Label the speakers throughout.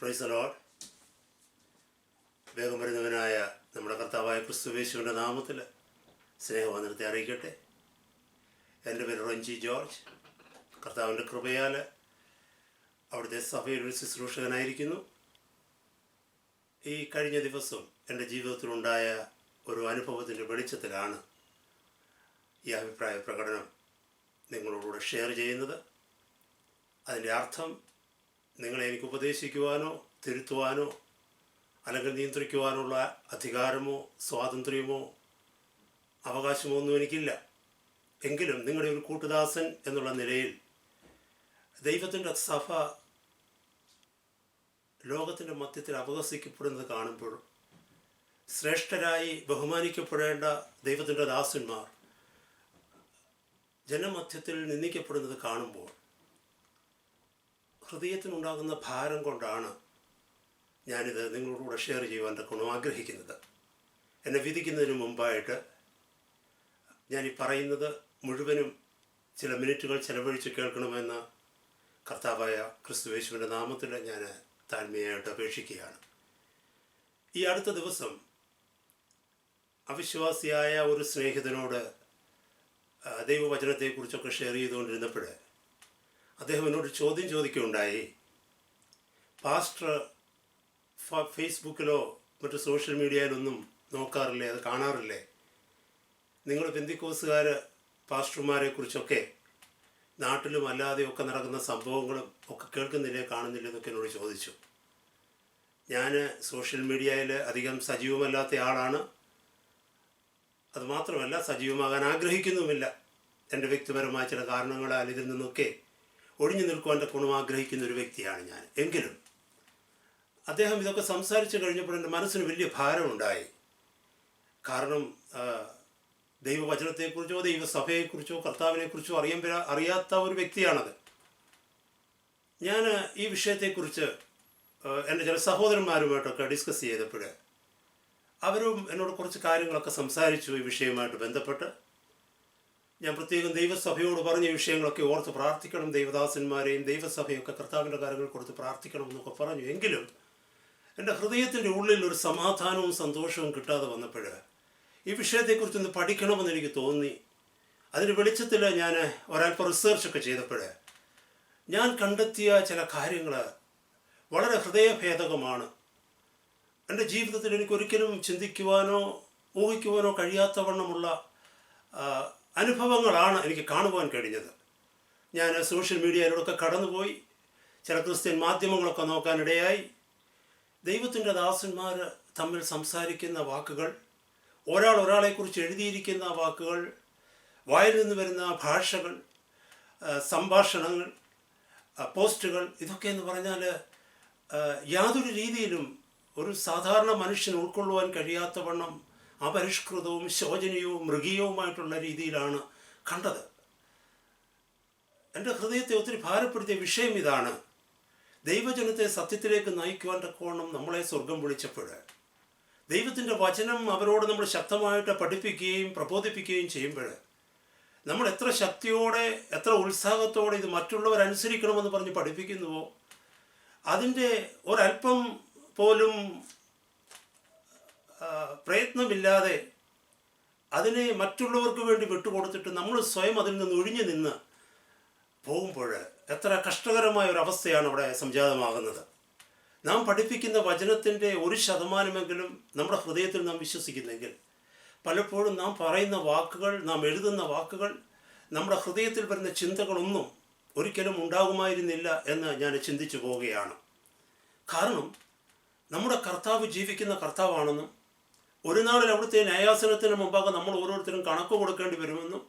Speaker 1: Price the Lord. വേഗം വരുന്നവനായ നമ്മുടെ കർത്താവായ ക്രിസ്തുയേശുവിൻ്റെ നാമത്തിൽ സ്നേഹവന്ദനത്തെ അറിയിക്കട്ടെ. എൻ്റെ പേര് റഞ്ചി ജോർജ്. കർത്താവിൻ്റെ കൃപയാൽ അവിടുത്തെ സഭയിൽ ഒരു ശുശ്രൂഷകനായിരിക്കുന്നു. ഈ കഴിഞ്ഞ ദിവസം എൻ്റെ ജീവിതത്തിലുണ്ടായ ഒരു അനുഭവത്തിൻ്റെ വെളിച്ചത്തിലാണ് ഈ അഭിപ്രായ പ്രകടനം നിങ്ങളോടുകൂടെ ഷെയർ ചെയ്യുന്നത്. അതിൻ്റെ അർത്ഥം നിങ്ങളെ എനിക്ക് ഉപദേശിക്കുവാനോ തിരുത്തുവാനോ അല്ലെങ്കിൽ നിയന്ത്രിക്കുവാനുള്ള അധികാരമോ സ്വാതന്ത്ര്യമോ അവകാശമോ ഒന്നും എനിക്കില്ല. എങ്കിലും നിങ്ങളുടെ ഒരു കൂട്ടുദാസൻ എന്നുള്ള നിലയിൽ ദൈവത്തിൻ്റെ സഭ ലോകത്തിൻ്റെ മധ്യത്തിൽ അപഹസിക്കപ്പെടുന്നത് കാണുമ്പോൾ, ശ്രേഷ്ഠരായി ബഹുമാനിക്കപ്പെടേണ്ട ദൈവത്തിൻ്റെ ദാസന്മാർ ജനമധ്യത്തിൽ നിന്ദിക്കപ്പെടുന്നത് കാണുമ്പോൾ ഹൃദയത്തിനുണ്ടാകുന്ന ഭാരം കൊണ്ടാണ് ഞാനിത് നിങ്ങളോടുകൂടെ ഷെയർ ചെയ്യുവാൻ തക്കണം ആഗ്രഹിക്കുന്നത്. എന്നെ വിധിക്കുന്നതിന് മുമ്പായിട്ട് ഞാൻ ഈ പറയുന്നത് മുഴുവനും ചില മിനിറ്റുകൾ ചെലവഴിച്ച് കേൾക്കണമെന്ന് കർത്താവായ ക്രിസ്തുയേശുവിൻ്റെ നാമത്തിൽ ഞാൻ താഴ്മയായിട്ട് അപേക്ഷിക്കുകയാണ്. ഈ അടുത്ത ദിവസം അവിശ്വാസിയായ ഒരു സ്നേഹിതനോട് ദൈവവചനത്തെക്കുറിച്ചൊക്കെ ഷെയർ ചെയ്തുകൊണ്ടിരുന്നപ്പോൾ അദ്ദേഹം എന്നോട് ചോദ്യം ചോദിക്കുകയുണ്ടായി. പാസ്റ്റർ ഫേസ്ബുക്കിലോ മറ്റു സോഷ്യൽ മീഡിയയിലൊന്നും നോക്കാറില്ലേ, അത് കാണാറില്ലേ? നിങ്ങൾ പെന്തിക്കോസുകാർ പാസ്റ്റർമാരെക്കുറിച്ചൊക്കെ നാട്ടിലും അല്ലാതെയൊക്കെ നടക്കുന്ന സംഭവങ്ങളും ഒക്കെ കേൾക്കുന്നില്ലേ, കാണുന്നില്ലേ എന്നൊക്കെ എന്നോട് ചോദിച്ചു. ഞാൻ സോഷ്യൽ മീഡിയയിൽ അധികം സജീവമല്ലാത്ത ആളാണ്. അതുമാത്രമല്ല, സജീവമാകാൻ ആഗ്രഹിക്കുന്നുമില്ല. എൻ്റെ വ്യക്തിപരമായ ചില കാരണങ്ങളാൽ ഇതിൽ നിന്നൊക്കെ ഒഴിഞ്ഞു നിൽക്കുവാൻ ഗുണം ആഗ്രഹിക്കുന്ന ഒരു വ്യക്തിയാണ് ഞാൻ. എങ്കിലും അദ്ദേഹം ഇതൊക്കെ സംസാരിച്ചു കഴിഞ്ഞപ്പോൾ എൻ്റെ മനസ്സിന് വലിയ ഭാരമുണ്ടായി. കാരണം ദൈവവചനത്തെക്കുറിച്ചോ ദൈവസഭയെക്കുറിച്ചോ കർത്താവിനെക്കുറിച്ചോ അറിയാത്ത ഒരു വ്യക്തിയാണത്. ഞാൻ ഈ വിഷയത്തെക്കുറിച്ച് എൻ്റെ ചില സഹോദരന്മാരുമായിട്ടൊക്കെ ഡിസ്കസ് ചെയ്തപ്പോൾ അവരും എന്നോട് കുറച്ച് കാര്യങ്ങളൊക്കെ സംസാരിച്ചു ഈ വിഷയവുമായിട്ട് ബന്ധപ്പെട്ട്. ഞാൻ പ്രത്യേകം ദൈവസഭയോട് പറഞ്ഞ വിഷയങ്ങളൊക്കെ ഓർത്ത് പ്രാർത്ഥിക്കണം, ദൈവദാസന്മാരെയും ദൈവസഭയൊക്കെ കർത്താവിൻ്റെ കാര്യങ്ങൾ കൊടുത്ത് പ്രാർത്ഥിക്കണം എന്നൊക്കെ പറഞ്ഞു. എങ്കിലും എൻ്റെ ഹൃദയത്തിൻ്റെ ഉള്ളിൽ ഒരു സമാധാനവും സന്തോഷവും കിട്ടാതെ വന്നപ്പോൾ ഈ വിഷയത്തെക്കുറിച്ചൊന്ന് പഠിക്കണമെന്ന് എനിക്ക് തോന്നി. അതിൻ്റെ വെളിച്ചത്തിൽ ഞാൻ ഒരല്പം റിസർച്ചൊക്കെ ചെയ്തപ്പോൾ ഞാൻ കണ്ടെത്തിയ ചില കാര്യങ്ങൾ വളരെ ഹൃദയഭേദകമാണ്. എൻ്റെ ജീവിതത്തിൽ എനിക്കൊരിക്കലും ചിന്തിക്കുവാനോ ഊഹിക്കുവാനോ കഴിയാത്തവണ്ണമുള്ള അനുഭവങ്ങളാണ് എനിക്ക് കാണുവാൻ കഴിഞ്ഞത്. ഞാൻ സോഷ്യൽ മീഡിയയിലൂടെയൊക്കെ കടന്നുപോയി ചില ക്രിസ്ത്യൻ മാധ്യമങ്ങളൊക്കെ നോക്കാനിടയായി. ദൈവത്തിൻ്റെ ദാസന്മാർ തമ്മിൽ സംസാരിക്കുന്ന വാക്കുകൾ, ഒരാളെക്കുറിച്ച് എഴുതിയിരിക്കുന്ന വാക്കുകൾ, വായിൽ നിന്ന് വരുന്ന ഭാഷകൾ, സംഭാഷണങ്ങൾ, പോസ്റ്റുകൾ, ഇതൊക്കെ എന്ന് പറഞ്ഞാൽ യാതൊരു രീതിയിലും ഒരു സാധാരണ മനുഷ്യന് ഉൾക്കൊള്ളുവാൻ കഴിയാത്തവണ്ണം അപരിഷ്കൃതവും ശോചനീയവും മൃഗീയവുമായിട്ടുള്ള രീതിയിലാണ് കണ്ടത്. എൻ്റെ ഹൃദയത്തെ ഒത്തിരി ഭാരപ്പെടുത്തിയ വിഷയം ഇതാണ്. ദൈവജനത്തെ സത്യത്തിലേക്ക് നയിക്കുവാൻ തക്കവണ്ണം നമ്മളെ സ്വർഗം വിളിച്ചപ്പോൾ ദൈവത്തിൻ്റെ വചനം അവരോട് നമ്മൾ ശക്തമായിട്ട് പഠിപ്പിക്കുകയും പ്രബോധിപ്പിക്കുകയും ചെയ്യുമ്പോൾ നമ്മൾ എത്ര ശക്തിയോടെ എത്ര ഉത്സാഹത്തോടെ ഇത് മറ്റുള്ളവരനുസരിക്കണമെന്ന് പറഞ്ഞ് പഠിപ്പിക്കുന്നുവോ, അതിൻ്റെ ഒരല്പം പോലും പ്രയത്നമില്ലാതെ അതിനെ മറ്റുള്ളവർക്ക് വേണ്ടി വിട്ടുകൊടുത്തിട്ട് നമ്മൾ സ്വയം അതിൽ നിന്ന് ഒഴിഞ്ഞു നിന്ന് പോകുമ്പോൾ എത്ര കഷ്ടകരമായ ഒരവസ്ഥയാണ് അവിടെ സംജാതമാകുന്നത്. നാം പഠിപ്പിക്കുന്ന വചനത്തിൻ്റെ 1% നമ്മുടെ ഹൃദയത്തിൽ നാം വിശ്വസിക്കുന്നെങ്കിൽ പലപ്പോഴും നാം പറയുന്ന വാക്കുകൾ, നാം എഴുതുന്ന വാക്കുകൾ, നമ്മുടെ ഹൃദയത്തിൽ വരുന്ന ചിന്തകളൊന്നും ഒരിക്കലും ഉണ്ടാകുമായിരുന്നില്ല എന്ന് ഞാൻ ചിന്തിച്ചു പോവുകയാണ്. കാരണം നമ്മുടെ കർത്താവ് ജീവിക്കുന്ന കർത്താവാണെന്നും ഒരു നാളിൽ അവിടുത്തെ ന്യായാസനത്തിന് മുമ്പാകെ നമ്മൾ ഓരോരുത്തരും കണക്ക് കൊടുക്കേണ്ടി വരുമെന്നും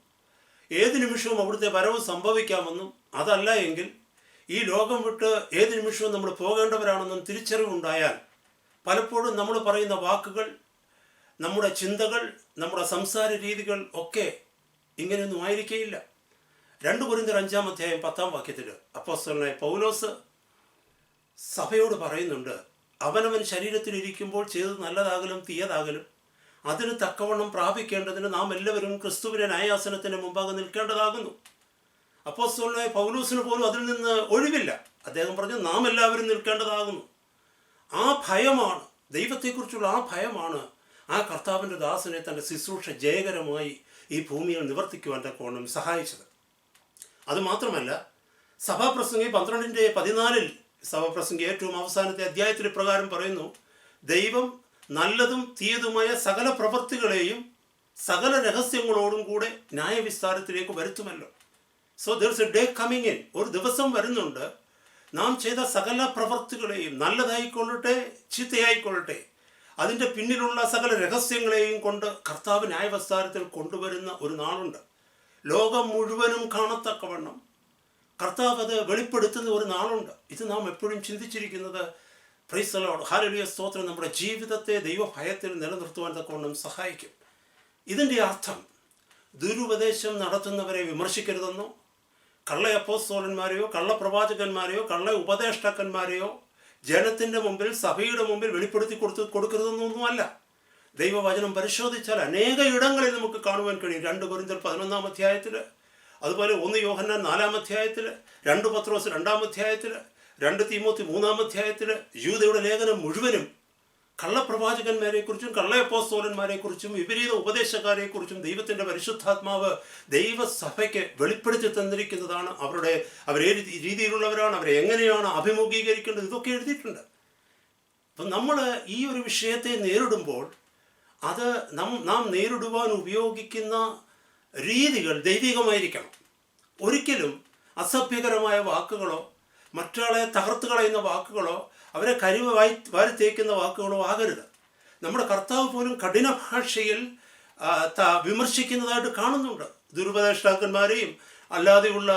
Speaker 1: ഏത് നിമിഷവും അവിടുത്തെ വരവ് സംഭവിക്കാമെന്നും അതല്ല എങ്കിൽ ഈ ലോകം വിട്ട് ഏത് നിമിഷവും നമ്മൾ പോകേണ്ടവരാണെന്നും തിരിച്ചറിവുണ്ടായാൽ പലപ്പോഴും നമ്മൾ പറയുന്ന വാക്കുകൾ, നമ്മുടെ ചിന്തകൾ, നമ്മുടെ സംസാര രീതികൾ ഒക്കെ ഇങ്ങനെയൊന്നും ആയിരിക്കുകയില്ല. 2 കൊരിന്ത്യർ 5:10 അപ്പോസ്തലനായ പൗലോസ് സഭയോട് പറയുന്നുണ്ട്, അവനവൻ ശരീരത്തിലിരിക്കുമ്പോൾ ചെയ്തത് നല്ലതാകലും തീയതാകലും അതിന് തക്കവണ്ണം പ്രാപിക്കേണ്ടതിന് നാം എല്ലാവരും ക്രിസ്തുവിൻ്റെ ന്യായാസനത്തിന് മുമ്പാകെ നിൽക്കേണ്ടതാകുന്നു. അപ്പോസ്തലനായ പൗലോസിന് പോലും അതിൽ നിന്ന് ഒഴിവില്ല. അദ്ദേഹം പറഞ്ഞു, നാം എല്ലാവരും നിൽക്കേണ്ടതാകുന്നു. ആ ഭയമാണ്, ദൈവത്തെക്കുറിച്ചുള്ള ആ ഭയമാണ് ആ കർത്താവിൻ്റെ ദാസനെ തൻ്റെ ശുശ്രൂഷ ജയകരമായി ഈ ഭൂമിയിൽ നിവർത്തിക്കുവാൻ തക്കവണ്ണം സഹായിച്ചത്. അതുമാത്രമല്ല, സഭാപ്രസംഗി 12:14 സഭാപ്രസംഗി ഏറ്റവും അവസാനത്തെ അധ്യായത്തിൽ പ്രകാരം പറയുന്നു, ദൈവം നല്ലതും തീയതുമായ സകല പ്രവൃത്തികളെയും സകല രഹസ്യങ്ങളോടും കൂടെ ന്യായവിസ്താരത്തിലേക്ക് വരുത്തുമല്ലോ. So there is a day coming in. ഒരു ദിവസം വരുന്നുണ്ട്, നാം ചെയ്ത സകല പ്രവൃത്തികളെയും, നല്ലതായിക്കൊള്ളട്ടെ ചീത്തയായിക്കൊള്ളട്ടെ, അതിൻ്റെ പിന്നിലുള്ള സകല രഹസ്യങ്ങളെയും കൊണ്ട് കർത്താവ് ന്യായവിസ്താരത്തിൽ കൊണ്ടുവരുന്ന ഒരു നാളുണ്ട്. ലോകം മുഴുവനും കാണത്തക്കവണ്ണം കർത്താവ് അത് വെളിപ്പെടുത്തുന്ന ഒരു നാളുണ്ട്. ഇത് നാം എപ്പോഴും ചിന്തിച്ചിരിക്കുന്നത്. പ്രൈസ് ദി ലോർഡ്, ഹല്ലേലൂയ, സ്തോത്രം. നമ്മുടെ ജീവിതത്തെ ദൈവഭയത്തിൽ നിലനിർത്തുവാൻ തക്കവണ്ണം സഹായിക്കും. ഇതിൻ്റെ അർത്ഥം ദുരുപദേശം നടത്തുന്നവരെ വിമർശിക്കരുതെന്നോ, കള്ള അപ്പോസ്തലന്മാരെയോ കള്ളപ്രവാചകന്മാരെയോ കള്ള ഉപദേഷ്ടാക്കന്മാരെയോ ജനത്തിൻ്റെ മുമ്പിൽ, സഭയുടെ മുമ്പിൽ വെളിപ്പെടുത്തി കൊടുക്കരുതെന്നൊന്നുമല്ല. ദൈവവചനം പരിശോധിച്ചാൽ അനേക ഇടങ്ങളിൽ നമുക്ക് കാണുവാൻ കഴിയും. 2 കൊരിന്ത്യർ 11 അധ്യായത്തിൽ, അതുപോലെ 1 യോഹന്നാൻ 4 അധ്യായത്തിൽ, 2 പത്രോസ് 2 അധ്യായത്തിൽ, 2 തീമോത്തി 3 അധ്യായത്തിൽ, യൂദയുടെ ലേഖനം മുഴുവനും കള്ളപ്രവാചകന്മാരെക്കുറിച്ചും കള്ള അപ്പോസ്തലന്മാരെക്കുറിച്ചും വിപരീത ഉപദേശക്കാരെക്കുറിച്ചും ദൈവത്തിൻ്റെ പരിശുദ്ധാത്മാവ് ദൈവസഭയ്ക്ക് വെളിപ്പെടുത്തി തന്നിരിക്കുന്നതാണ്. അവരേ രീതിയിലുള്ളവരാണ്, അവരെ എങ്ങനെയാണ് അഭിമുഖീകരിക്കേണ്ടത്, ഇതൊക്കെ എഴുതിയിട്ടുണ്ട്. അപ്പം നമ്മൾ ഈ ഒരു വിഷയത്തെ നേരിടുമ്പോൾ അത് നാം നേരിടുവാൻ ഉപയോഗിക്കുന്ന രീതികൾ ദൈവികമായിരിക്കണം. ഒരിക്കലും അസഭ്യകരമായ വാക്കുകളോ മറ്റൊരാളെ തകർത്ത് കളയുന്ന വാക്കുകളോ അവരെ വാരി തേക്കുന്ന വാക്കുകളോ ആകരുത്. നമ്മുടെ കർത്താവ് പോലും കഠിന ഭാഷയിൽ വിമർശിക്കുന്നതായിട്ട് കാണുന്നുണ്ട്. ദുരുപദേഷ്ടാക്കന്മാരെയും അല്ലാതെയുള്ള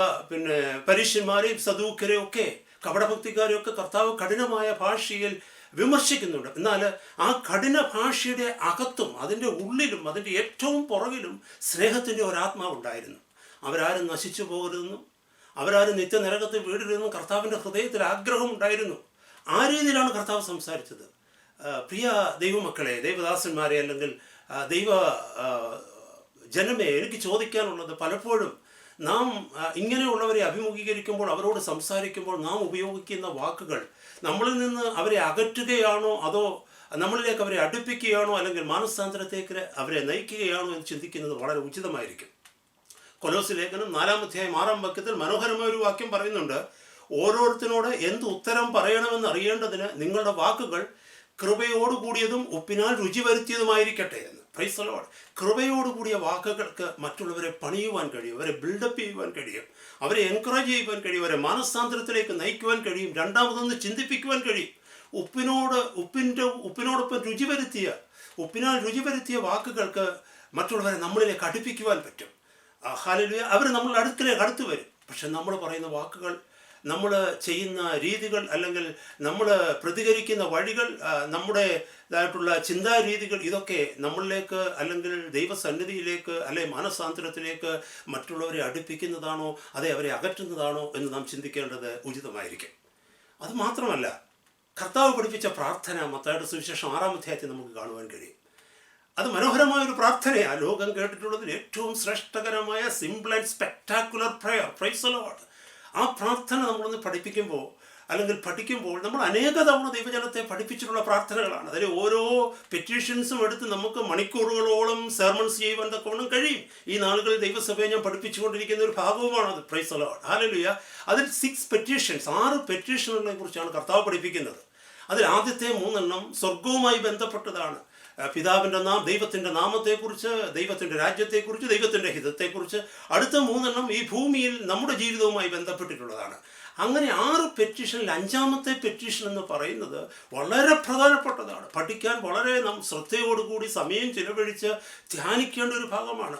Speaker 1: പരീശന്മാരെയും സദൂക്കരെയും ഒക്കെ കപടഭക്തിക്കാരെയും ഒക്കെ കർത്താവ് കഠിനമായ ഭാഷയിൽ വിമർശിക്കുന്നുണ്ട്. എന്നാൽ ആ കഠിന ഭാഷയുടെ അകത്തും അതിൻ്റെ ഉള്ളിലും അതിൻ്റെ ഏറ്റവും പുറകിലും സ്നേഹത്തിൻ്റെ ഒരാത്മാവുണ്ടായിരുന്നു. അവരാരും നശിച്ചു പോകരുതെന്നും അവരാരും നിത്യനരകത്തിൽ വീടരുതെന്നും കർത്താവിൻ്റെ ഹൃദയത്തിൽ ആഗ്രഹമുണ്ടായിരുന്നു. ആ രീതിയിലാണ് കർത്താവ് സംസാരിച്ചത്. പ്രിയ ദൈവമക്കളെ, ദൈവദാസന്മാരെ, അല്ലെങ്കിൽ ദൈവ ജനമേ, എനിക്ക് ചോദിക്കാനുള്ളത്, പലപ്പോഴും നാം ഇങ്ങനെയുള്ളവരെ അഭിമുഖീകരിക്കുമ്പോൾ, അവരോട് സംസാരിക്കുമ്പോൾ നാം ഉപയോഗിക്കുന്ന വാക്കുകൾ നമ്മളിൽ നിന്ന് അവരെ അകറ്റുകയാണോ അതോ നമ്മളിലേക്ക് അവരെ അടുപ്പിക്കുകയാണോ അല്ലെങ്കിൽ മാനസാന്തരത്തേക്ക് അവരെ നയിക്കുകയാണോ എന്ന് ചിന്തിക്കുന്നത് വളരെ ഉചിതമായിരിക്കും. കൊലോസ്യ ലേഖനം 4 അധ്യായം 6 വാക്യത്തിൽ മനോഹരമായ ഒരു വാക്യം പറയുന്നുണ്ട്, ഓരോരുത്തരോട് എന്ത് ഉത്തരം പറയണമെന്ന് അറിയേണ്ടതിന് നിങ്ങളുടെ വാക്കുകൾ കൃപയോടുകൂടിയതും ഉപ്പിനാൽ രുചി വരുത്തിയതുമായിരിക്കട്ടെ എന്ന്. Price the Lord. കൃപയോടുകൂടിയ വാക്കുകൾക്ക് മറ്റുള്ളവരെ പണിയുവാൻ കഴിയും, അവരെ ബിൽഡപ്പ് ചെയ്യുവാൻ കഴിയും, അവരെ എൻകറേജ് ചെയ്യുവാൻ കഴിയും, അവരെ മാനസാന്തരത്തിലേക്ക് നയിക്കുവാൻ കഴിയും, രണ്ടാമതൊന്ന് ചിന്തിപ്പിക്കുവാൻ കഴിയും. ഉപ്പിനോടൊപ്പം ഉപ്പിനാൽ രുചി വരുത്തിയ വാക്കുകൾക്ക് മറ്റുള്ളവരെ നമ്മളിലേക്ക് അടുപ്പിക്കുവാൻ പറ്റും. ഹല്ലേലൂയ. അവർ നമ്മളുടെ അടുത്ത് വരും. പക്ഷെ നമ്മൾ പറയുന്ന വാക്കുകൾ, നമ്മൾ ചെയ്യുന്ന രീതികൾ, അല്ലെങ്കിൽ നമ്മൾ പ്രതികരിക്കുന്ന വഴികൾ, നമ്മുടേതായിട്ടുള്ള ചിന്താരീതികൾ, ഇതൊക്കെ നമ്മളിലേക്ക് അല്ലെങ്കിൽ ദൈവസന്നിധിയിലേക്ക് അല്ലെങ്കിൽ മാനസാന്തരത്തിലേക്ക് മറ്റുള്ളവരെ അടുപ്പിക്കുന്നതാണോ അതെ അവരെ അകറ്റുന്നതാണോ എന്ന് നാം ചിന്തിക്കേണ്ടത് ഉചിതമായിരിക്കും. അതുമാത്രമല്ല, കർത്താവ് പഠിപ്പിച്ച പ്രാർത്ഥന മത്തായിയുടെ സുവിശേഷം 6 അധ്യായത്തിൽ നമുക്ക് കാണുവാൻ കഴിയും. അത് മനോഹരമായൊരു പ്രാർത്ഥനയാണ്. ലോകം കേട്ടിട്ടുള്ളതിൽ ഏറ്റവും ശ്രേഷ്ഠകരമായ simple and spectacular prayer. Praise the Lord. ആ പ്രാർത്ഥന നമ്മളൊന്ന് പഠിക്കുമ്പോൾ നമ്മൾ അനേക തവണ ദൈവജനത്തെ പഠിപ്പിച്ചിട്ടുള്ള പ്രാർത്ഥനകളാണ്. അതിൽ ഓരോ പെറ്റീഷൻസും എടുത്ത് നമുക്ക് മണിക്കൂറുകളോളം സെർമൺസ് ചെയ്യുവാൻ തക്കവണ്ണം കഴിയും. ഈ നാളുകളിൽ ദൈവസഭയെ ഞാൻ പഠിപ്പിച്ചുകൊണ്ടിരിക്കുന്ന ഒരു ഭാഗവുമാണത്. Praise the Lord. ഹല്ലേലൂയ. അതിൽ 6 പെറ്റീഷനുകളെ കുറിച്ചാണ് കർത്താവ് പഠിപ്പിക്കുന്നത്. അതിൽ ആദ്യത്തെ 3 സ്വർഗവുമായി ബന്ധപ്പെട്ടതാണ്. ദൈവത്തിൻ്റെ നാമത്തെക്കുറിച്ച്, ദൈവത്തിൻ്റെ രാജ്യത്തെക്കുറിച്ച്, ദൈവത്തിൻ്റെ ഹിതത്തെക്കുറിച്ച്. അടുത്ത 3 ഈ ഭൂമിയിൽ നമ്മുടെ ജീവിതവുമായി ബന്ധപ്പെട്ടിട്ടുള്ളതാണ്. അങ്ങനെ 6 പെറ്റീഷനിൽ 5-ാമത്തെ പെറ്റീഷൻ എന്ന് പറയുന്നത് വളരെ പ്രധാനപ്പെട്ടതാണ്. പഠിക്കാൻ വളരെ നാം ശ്രദ്ധയോടുകൂടി സമയം ചിലവഴിച്ച് ധ്യാനിക്കേണ്ട ഒരു ഭാഗമാണ്.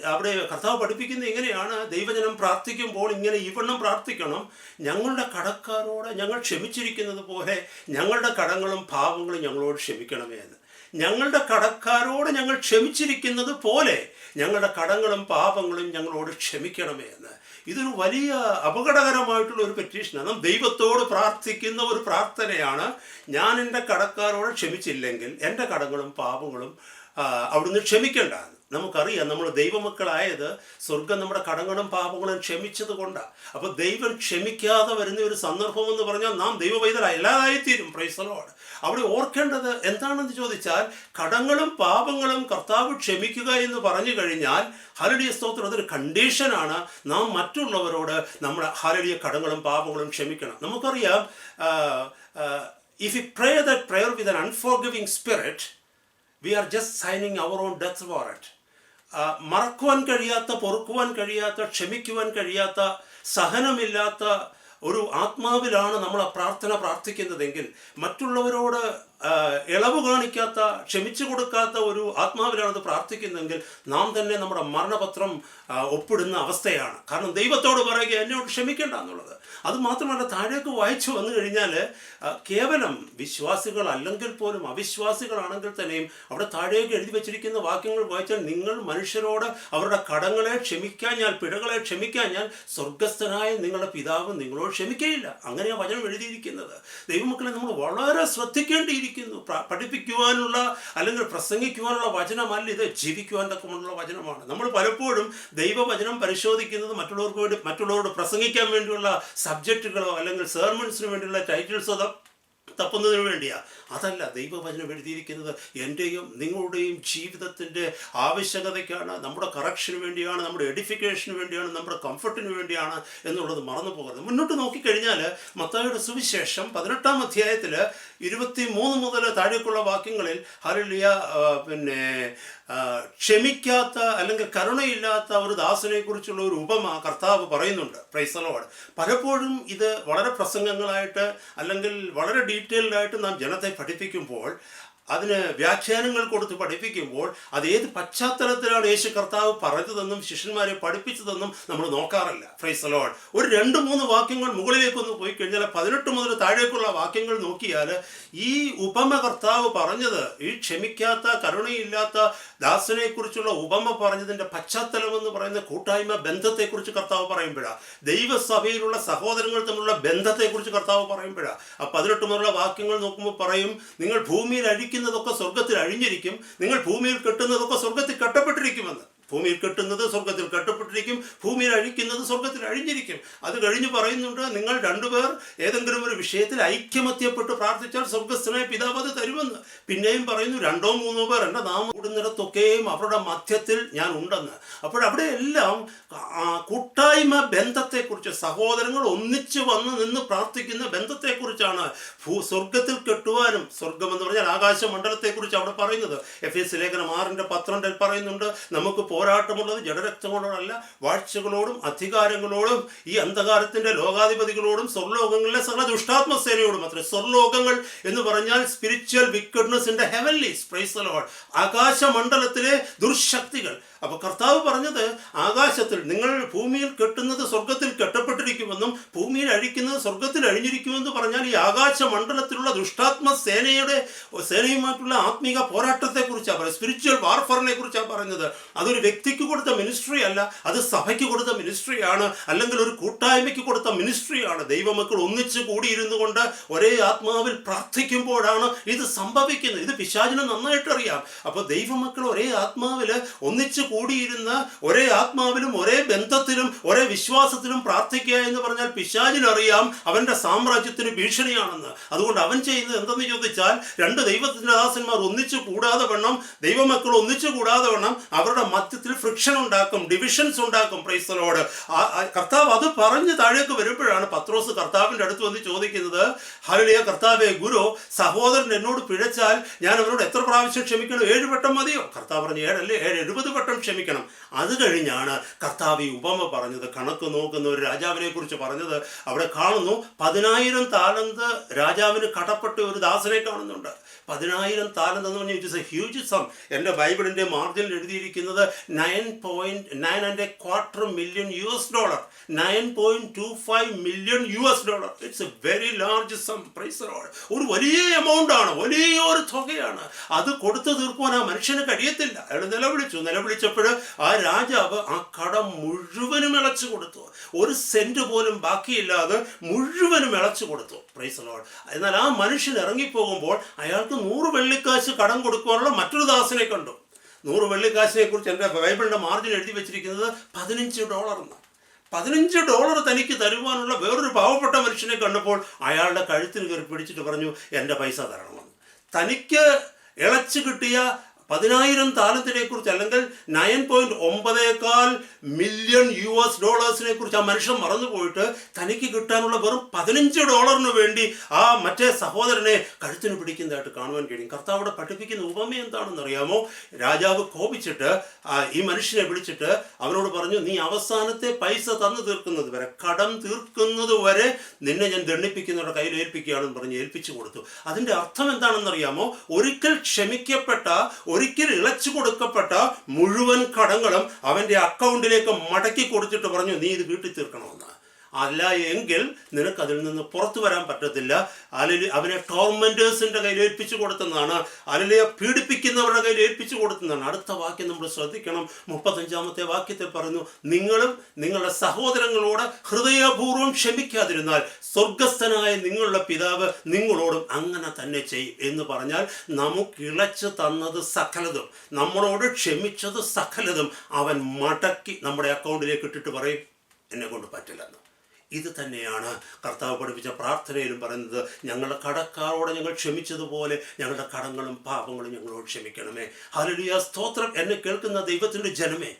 Speaker 1: അവിടെ കർത്താവ് പഠിപ്പിക്കുന്നത് എങ്ങനെയാണ്? ദൈവജനം പ്രാർത്ഥിക്കുമ്പോൾ ഇങ്ങനെ ഇവണ്ണം പ്രാർത്ഥിക്കണം, ഞങ്ങളുടെ കടക്കാരോട് ഞങ്ങൾ ക്ഷമിച്ചിരിക്കുന്നത് പോലെ ഞങ്ങളുടെ കടങ്ങളും പാപങ്ങളും ഞങ്ങളോട് ക്ഷമിക്കണമേ എന്ന്. ഞങ്ങളുടെ കടക്കാരോട് ഞങ്ങൾ ക്ഷമിച്ചിരിക്കുന്നത് പോലെ ഞങ്ങളുടെ കടങ്ങളും പാപങ്ങളും ഞങ്ങളോട് ക്ഷമിക്കണമേ എന്ന്. ഇതൊരു വലിയ അപകടകരമായിട്ടുള്ള ഒരു പെറ്റീഷനാണ്. നാം ദൈവത്തോട് പ്രാർത്ഥിക്കുന്ന ഒരു പ്രാർത്ഥനയാണ്, ഞാൻ എൻ്റെ കടക്കാരോട് ക്ഷമിച്ചില്ലെങ്കിൽ എൻ്റെ കടങ്ങളും പാപങ്ങളും അവിടുന്ന് ക്ഷമിക്കേണ്ടതാണ്. നമുക്കറിയാം നമ്മൾ ദൈവമക്കളായത് സ്വർഗം നമ്മുടെ കടങ്ങളും പാപങ്ങളും ക്ഷമിച്ചത് കൊണ്ടാണ്. അപ്പോൾ ദൈവം ക്ഷമിക്കാതെ വരുന്ന ഒരു സന്ദർഭം എന്ന് പറഞ്ഞാൽ നാം ദൈവപൈതലായി എല്ലാതായിത്തീരും. Praise the Lord. അവിടെ ഓർക്കേണ്ടത് എന്താണെന്ന് ചോദിച്ചാൽ, കടങ്ങളും പാപങ്ങളും കർത്താവ് ക്ഷമിക്കുക എന്ന് പറഞ്ഞു കഴിഞ്ഞാൽ ഹല്ലേലൂയ സ്തോത്രം, അതൊരു കണ്ടീഷനാണ്. നാം മറ്റുള്ളവരോട് നമ്മുടെ ഹല്ലേലൂയ കടങ്ങളും പാപങ്ങളും ക്ഷമിക്കണം. നമുക്കറിയാം, if we pray that prayer with an unforgiving spirit, we are just signing our own death warrant. മറക്കുവാൻ കഴിയാത്ത, പൊറുക്കുവാൻ കഴിയാത്ത, ക്ഷമിക്കുവാൻ കഴിയാത്ത, സഹനമില്ലാത്ത ഒരു ആത്മാവിലാണ് നമ്മൾ ആ പ്രാർത്ഥന പ്രാർത്ഥിക്കുന്നതെങ്കിൽ, മറ്റുള്ളവരോട് ഇളവ് കാണിക്കാത്ത, ക്ഷമിച്ചു കൊടുക്കാത്ത ഒരു ആത്മാവിലാണത് പ്രാർത്ഥിക്കുന്നതെങ്കിൽ നാം തന്നെ നമ്മുടെ മരണപത്രം ഒപ്പിടുന്ന അവസ്ഥയാണ്. കാരണം ദൈവത്തോട് പറയുക എന്നോട് ക്ഷമിക്കേണ്ട എന്നുള്ളത്. അതുമാത്രമല്ല, താഴേക്ക് വായിച്ചു വന്നു കഴിഞ്ഞാൽ കേവലം വിശ്വാസികൾ അല്ലെങ്കിൽ പോലും അവിശ്വാസികളാണെങ്കിൽ തന്നെയും അവിടെ താഴേക്ക് എഴുതി വെച്ചിരിക്കുന്ന വാക്യങ്ങൾ വായിച്ചാൽ, നിങ്ങൾ മനുഷ്യരോട് അവരുടെ കടങ്ങളെ ക്ഷമിക്കാഞ്ഞാൽ, പിഴകളെ ക്ഷമിക്കാഞ്ഞാൽ സ്വർഗസ്ഥനായ നിങ്ങളുടെ പിതാവ് നിങ്ങളോട് ക്ഷമിക്കുകയില്ല. അങ്ങനെയാണ് വചനം എഴുതിയിരിക്കുന്നത്. ദൈവമക്കളെ, നമ്മൾ വളരെ ശ്രദ്ധിക്കേണ്ടിയിരിക്കുന്നു. പഠിപ്പിക്കുവാനുള്ള അല്ലെങ്കിൽ പ്രസംഗിക്കുവാനുള്ള വചനമല്ല ഇത്, ജീവിക്കുവാൻ തക്കമുള്ള വചനമാണ്. നമ്മൾ പലപ്പോഴും ദൈവവചനം പരിശോധിക്കുന്നത് മറ്റുള്ളവരോട് പ്രസംഗിക്കാൻ വേണ്ടിയുള്ള സബ്ജക്റ്റുകളോ അല്ലെങ്കിൽ സെർമൺസിന് വേണ്ടിയുള്ള ടൈറ്റിൽസോ തപ്പുന്നതിന് വേണ്ടിയാണ്. അതല്ല, ദൈവവചനം എഴുതിയിരിക്കുന്നത് എൻ്റെയും നിങ്ങളുടെയും ജീവിതത്തിൻ്റെ ആവശ്യകതയ്ക്കാണ്, നമ്മുടെ കറക്ഷന് വേണ്ടിയാണ്, നമ്മുടെ എഡിഫിക്കേഷന് വേണ്ടിയാണ്, നമ്മുടെ കംഫർട്ടിന് വേണ്ടിയാണ് എന്നുള്ളത് മറന്നു പോകരുത്. മുന്നോട്ട് നോക്കിക്കഴിഞ്ഞാൽ മത്തായിയുടെ സുവിശേഷം 18-ാം അധ്യായത്തിൽ 23 മുതൽ താഴേക്കുള്ള വാക്യങ്ങളിൽ ഹല്ലേലൂയ ക്ഷമിക്കാത്ത അല്ലെങ്കിൽ കരുണയില്ലാത്ത ഒരു ദാസനെ കുറിച്ചുള്ള ഒരു ഉപമ കർത്താവ് പറയുന്നുണ്ട്. Price the Lord. പലപ്പോഴും ഇത് വളരെ പ്രസംഗങ്ങളായിട്ട് അല്ലെങ്കിൽ വളരെ ഡീറ്റെയിൽഡായിട്ട് നാം ജനത്തെ പഠിപ്പിക്കുമ്പോൾ, അതിന് വ്യാഖ്യാനങ്ങൾ കൊടുത്ത് പഠിപ്പിക്കുമ്പോൾ, അത് ഏത് പശ്ചാത്തലത്തിലാണ് യേശു കർത്താവ് പറഞ്ഞതെന്നും ശിഷ്യന്മാരെ പഠിപ്പിച്ചതെന്നും നമ്മൾ നോക്കാറില്ല. Price the Lord. ഒരു 2-3 വാക്യങ്ങൾ മുകളിലേക്കൊന്ന് പോയി കഴിഞ്ഞാൽ 18 മുതൽ താഴേക്കുള്ള വാക്യങ്ങൾ നോക്കിയാൽ ഈ ഉപമ കർത്താവ് പറഞ്ഞത്, ഈ ക്ഷമിക്കാത്ത കരുണയില്ലാത്ത ദാസനെ കുറിച്ചുള്ള ഉപമ പറഞ്ഞതിൻ്റെ പശ്ചാത്തലം എന്ന് പറയുന്ന കൂട്ടായ്മ ബന്ധത്തെക്കുറിച്ച് കർത്താവ് പറയുമ്പോഴാണ്, ദൈവസഭയിലുള്ള സഹോദരങ്ങൾ തമ്മിലുള്ള ബന്ധത്തെക്കുറിച്ച് കർത്താവ് പറയുമ്പോഴാണ്. ആ 18 മുതലുള്ള വാക്യങ്ങൾ നോക്കുമ്പോൾ പറയും, നിങ്ങൾ ഭൂമിയിൽ തൊക്കെ സ്വർഗത്തിൽ അഴിഞ്ഞിരിക്കും, നിങ്ങൾ ഭൂമിയിൽ കെട്ടുന്നതൊക്കെ സ്വർഗത്തിൽ കെട്ടപ്പെട്ടിരിക്കുമെന്ന്. ഭൂമിയിൽ കെട്ടുന്നത് സ്വർഗത്തിൽ കെട്ടപ്പെട്ടിരിക്കും, ഭൂമിയിൽ അഴിക്കുന്നത് സ്വർഗത്തിൽ അഴിഞ്ഞിരിക്കും. അത് കഴിഞ്ഞ് പറയുന്നുണ്ട്, നിങ്ങൾ രണ്ടുപേർ ഏതെങ്കിലും ഒരു വിഷയത്തിൽ ഐക്യമത്യപ്പെട്ട് പ്രാർത്ഥിച്ചാൽ സ്വർഗസ്ഥനായ പിതാവ് അത് തരുമെന്ന്. പിന്നെയും പറയുന്നു, 2-3 പേർ എൻ്റെ നാമം കൂടുന്നിടത്തൊക്കെയും അവരുടെ മധ്യത്തിൽ ഞാൻ ഉണ്ടെന്ന്. അപ്പോഴവിടെ എല്ലാം കൂട്ടായ്മ ബന്ധത്തെക്കുറിച്ച്, സഹോദരങ്ങൾ ഒന്നിച്ച് വന്ന് നിന്ന് പ്രാർത്ഥിക്കുന്ന ബന്ധത്തെക്കുറിച്ചാണ്. സ്വർഗത്തിൽ കെട്ടുവാനും, സ്വർഗം എന്ന് പറഞ്ഞാൽ ആകാശമണ്ഡലത്തെക്കുറിച്ച് അവിടെ പറയുന്നത്. എഫേസ്യ ലേഖനം 6:12 പറയുന്നുണ്ട്, നമുക്ക് പോരാട്ടമുള്ളത് ജഡരക്തങ്ങളോടല്ല, വാഴ്ചകളോടും അധികാരങ്ങളോടും ഈ അന്ധകാരത്തിന്റെ ലോകാധിപതികളോടും സ്വർലോകങ്ങളിലെ സകല ദുഷ്ടാത്മസേനയോടും അത്ര. സ്വർലോകങ്ങൾ എന്ന് പറഞ്ഞാൽ spiritual wickedness in the heavenlies. Praise the Lord. ആകാശമണ്ഡലത്തിലെ ദുർശക്തികൾ. അപ്പോൾ കർത്താവ് പറഞ്ഞത്, ആകാശത്തിൽ നിങ്ങൾ ഭൂമിയിൽ കെട്ടുന്നത് സ്വർഗത്തിൽ കെട്ടപ്പെട്ടിരിക്കുമെന്നും ഭൂമിയിൽ അഴിക്കുന്നത് സ്വർഗത്തിൽ അഴിഞ്ഞിരിക്കുമെന്ന് പറഞ്ഞാൽ ഈ ആകാശമണ്ഡലത്തിലുള്ള ദുഷ്ടാത്മ സേനയുമായിട്ടുള്ള ആത്മീക പോരാട്ടത്തെക്കുറിച്ചാണ് പറയുന്നത്. സ്പിരിച്വൽ വാർഫറിനെ കുറിച്ചാണ് പറയുന്നത്. അതൊരു വ്യക്തിക്ക് കൊടുത്ത മിനിസ്ട്രി അല്ല, അത് സഭയ്ക്ക് കൊടുത്ത മിനിസ്ട്രിയാണ്, അല്ലെങ്കിൽ ഒരു കൂട്ടായ്മയ്ക്ക് കൊടുത്ത മിനിസ്ട്രിയാണ്. ദൈവമക്കൾ ഒന്നിച്ചു കൂടിയിരുന്നു കൊണ്ട് ഒരേ ആത്മാവിൽ പ്രാർത്ഥിക്കുമ്പോഴാണ് ഇത് സംഭവിക്കുന്നത്. ഇത് പിശാചിന് നന്നായിട്ടറിയാം. അപ്പോൾ ദൈവമക്കൾ ഒരേ ആത്മാവിൽ ഒന്നിച്ചു കൂടിയിരുന്ന് ഒരേ ആത്മാവിലും ഒരേ ബന്ധത്തിലും ഒരേ വിശ്വാസത്തിലും പ്രാർത്ഥിക്കുക എന്ന് പറഞ്ഞാൽ പിശാചിനറിയാം അവൻ്റെ സാമ്രാജ്യത്തിന് ഭീഷണിയാണെന്ന്. അതുകൊണ്ട് അവൻ ചെയ്യുന്നത് എന്തെന്ന് ചോദിച്ചാൽ, 2 ദൈവത്തിൻ്റെ ദാസന്മാർ ഒന്നിച്ചു കൂടാതെ വണ്ണം, ദൈവമക്കൾ ഒന്നിച്ചു കൂടാതെ വണ്ണം അവരുടെ മധ്യത്തിൽ ഫ്രിക്ഷൻ ഉണ്ടാക്കും, ഡിവിഷൻസ് ഉണ്ടാക്കും. Price the Lord. കർത്താവ് അത് പറഞ്ഞ് താഴേക്ക് വരുമ്പോഴാണ് പത്രോസ് കർത്താവിൻ്റെ അടുത്ത് വന്ന് ചോദിക്കുന്നത്, ഹല്ലേലൂയ കർത്താവേ, ഗുരു, സഹോദരൻ എന്നോട് പിഴച്ചാൽ ഞാൻ അവരോട് എത്ര പ്രാവശ്യം ക്ഷമിക്കണം? 7 വട്ടം മതിയോ? കർത്താവ് പറഞ്ഞു, 7 അല്ലേ, 70 വട്ടം ക്ഷമിക്കണം. അത് കഴിഞ്ഞാണ് കർത്താവ് ഈ ഉപമ പറഞ്ഞത്. കണക്ക് നോക്കുന്ന ഒരു രാജാവിനെ കുറിച്ച് പറഞ്ഞത്. അവിടെ കാണുന്നു 10,000 താലന്ത് രാജാവിന് കടപ്പെട്ട ഒരു ദാസനെ കാണുന്നുണ്ട്. 10,000 താലന്ത് എന്ന് പറഞ്ഞാൽ ഇറ്റ്സ് എ ഹ്യൂജ് സം. എൻ്റെ ബൈബിളിൻ്റെ മാർജിനിൽ എഴുതിയിരിക്കുന്നത് $9.25 million. $9.25 million. It's A very large some. Price the Lord. ഒരു വലിയ എമൗണ്ട് ആണ്, വലിയൊരു തുകയാണ്. അത് കൊടുത്തു തീർക്കുവാൻ ആ മനുഷ്യന് കഴിയത്തില്ല. അയാൾ നിലവിളിച്ചപ്പോൾ ആ രാജാവ് ആ കടം മുഴുവനും ഇളച്ചു കൊടുത്തു. 1 സെന്റ് പോലും ബാക്കിയില്ലാതെ മുഴുവനും ഇളച്ചു കൊടുത്തു. Price the Lord. എന്നാൽ ആ മനുഷ്യൻ ഇറങ്ങിപ്പോകുമ്പോൾ അയാൾക്ക് 100 വെള്ളിക്കാശ് കടം കൊടുക്കുവാനുള്ള മറ്റൊരു ദാസനെ കണ്ടു. 100 വെള്ളിക്കാശിനെ കുറിച്ച് എൻ്റെ ബൈബിളിൻ്റെ മാർജിൻ എഴുതി വെച്ചിരിക്കുന്നത് $15 എന്നാണ്. $15 തനിക്ക് തരുവാനുള്ള വേറൊരു പാവപ്പെട്ട മനുഷ്യനെ കണ്ടപ്പോൾ അയാളുടെ കഴുത്തിന് കയറി പിടിച്ചിട്ട് പറഞ്ഞു, എൻ്റെ പൈസ തരണമെന്ന്. തനിക്ക് ഇളച്ചു കിട്ടിയ 10,000 താലന്തിനെ കുറിച്ച് അല്ലെങ്കിൽ 9.9 മില്യൺ US$ കുറിച്ച് ആ മനുഷ്യൻ മറന്നുപോയിട്ട് തനിക്ക് കിട്ടാനുള്ള വെറും $15 വേണ്ടി ആ മറ്റേ സഹോദരനെ കഴുത്തിന് പിടിക്കുന്നതായിട്ട് കാണുവാൻ കഴിയും. കർത്താവിടെ പഠിപ്പിക്കുന്ന ഉപമ എന്താണെന്ന് അറിയാമോ? രാജാവ് കോപിച്ചിട്ട് ഈ മനുഷ്യനെ വിളിച്ചിട്ട് അവനോട് പറഞ്ഞു, നീ അവസാനത്തെ പൈസ തന്നു തീർക്കുന്നത് വരെ, കടം തീർക്കുന്നത് വരെ നിന്നെ ഞാൻ ദണ്ഡിപ്പിക്കുന്നവരുടെ കയ്യിൽ ഏൽപ്പിക്കുകയാണെന്ന് പറഞ്ഞ് ഏൽപ്പിച്ചു കൊടുത്തു. അതിൻ്റെ അർത്ഥം എന്താണെന്നറിയാമോ? ഒരിക്കൽ ക്ഷമിക്കപ്പെട്ട, ഒരിക്കൽ ഇളച്ചു കൊടുക്കപ്പെട്ട മുഴുവൻ കടങ്ങളും അവൻ്റെ അക്കൗണ്ടിലേക്ക് മടക്കി കൊടുത്തിട്ട് പറഞ്ഞു, നീ ഇത് വീട്ടിൽ തീർക്കണമെന്ന്. അല്ല എങ്കിൽ നിനക്ക് അതിൽ നിന്ന് പുറത്തു വരാൻ പറ്റത്തില്ല. അവനെ ടോർമെൻറ്റേഴ്സിൻ്റെ കയ്യിൽ ഏൽപ്പിച്ചു കൊടുത്തതാണ്, അല്ലെങ്കിൽ പീഡിപ്പിക്കുന്നവരുടെ കയ്യിൽ ഏൽപ്പിച്ചു കൊടുത്തതാണ്. അടുത്ത വാക്യം നമ്മൾ ശ്രദ്ധിക്കണം. 35-ാമത്തെ വാക്യത്തിൽ പറയുന്നു, നിങ്ങളും നിങ്ങളുടെ സഹോദരങ്ങളോട് ഹൃദയപൂർവ്വം ക്ഷമിക്കാതിരുന്നാൽ സ്വർഗസ്ഥനായ നിങ്ങളുടെ പിതാവ് നിങ്ങളോടും അങ്ങനെ തന്നെ ചെയ്യും എന്ന് പറഞ്ഞാൽ, നമുക്ക് ഇളച്ചു തന്നത് സകലതും, നമ്മളോട് ക്ഷമിച്ചത് സകലതും അവൻ മടക്കി നമ്മുടെ അക്കൗണ്ടിലേക്ക് ഇട്ടിട്ട് പറയും, എന്നെ കൊണ്ട് പറ്റില്ലെന്ന്. ഇത് തന്നെയാണ് കർത്താവ് പഠിപ്പിച്ച പ്രാർത്ഥനയിലും പറയുന്നത്, ഞങ്ങളുടെ കടക്കാരോട് ഞങ്ങൾ ക്ഷമിച്ചതുപോലെ ഞങ്ങളുടെ കടങ്ങളും പാപങ്ങളും ഞങ്ങളോട് ക്ഷമിക്കണമേ. ഹല്ലേലൂയ, സ്തോത്രം. എന്നെ കേൾക്കുന്ന ദൈവത്തിൻ്റെ ജനമേ,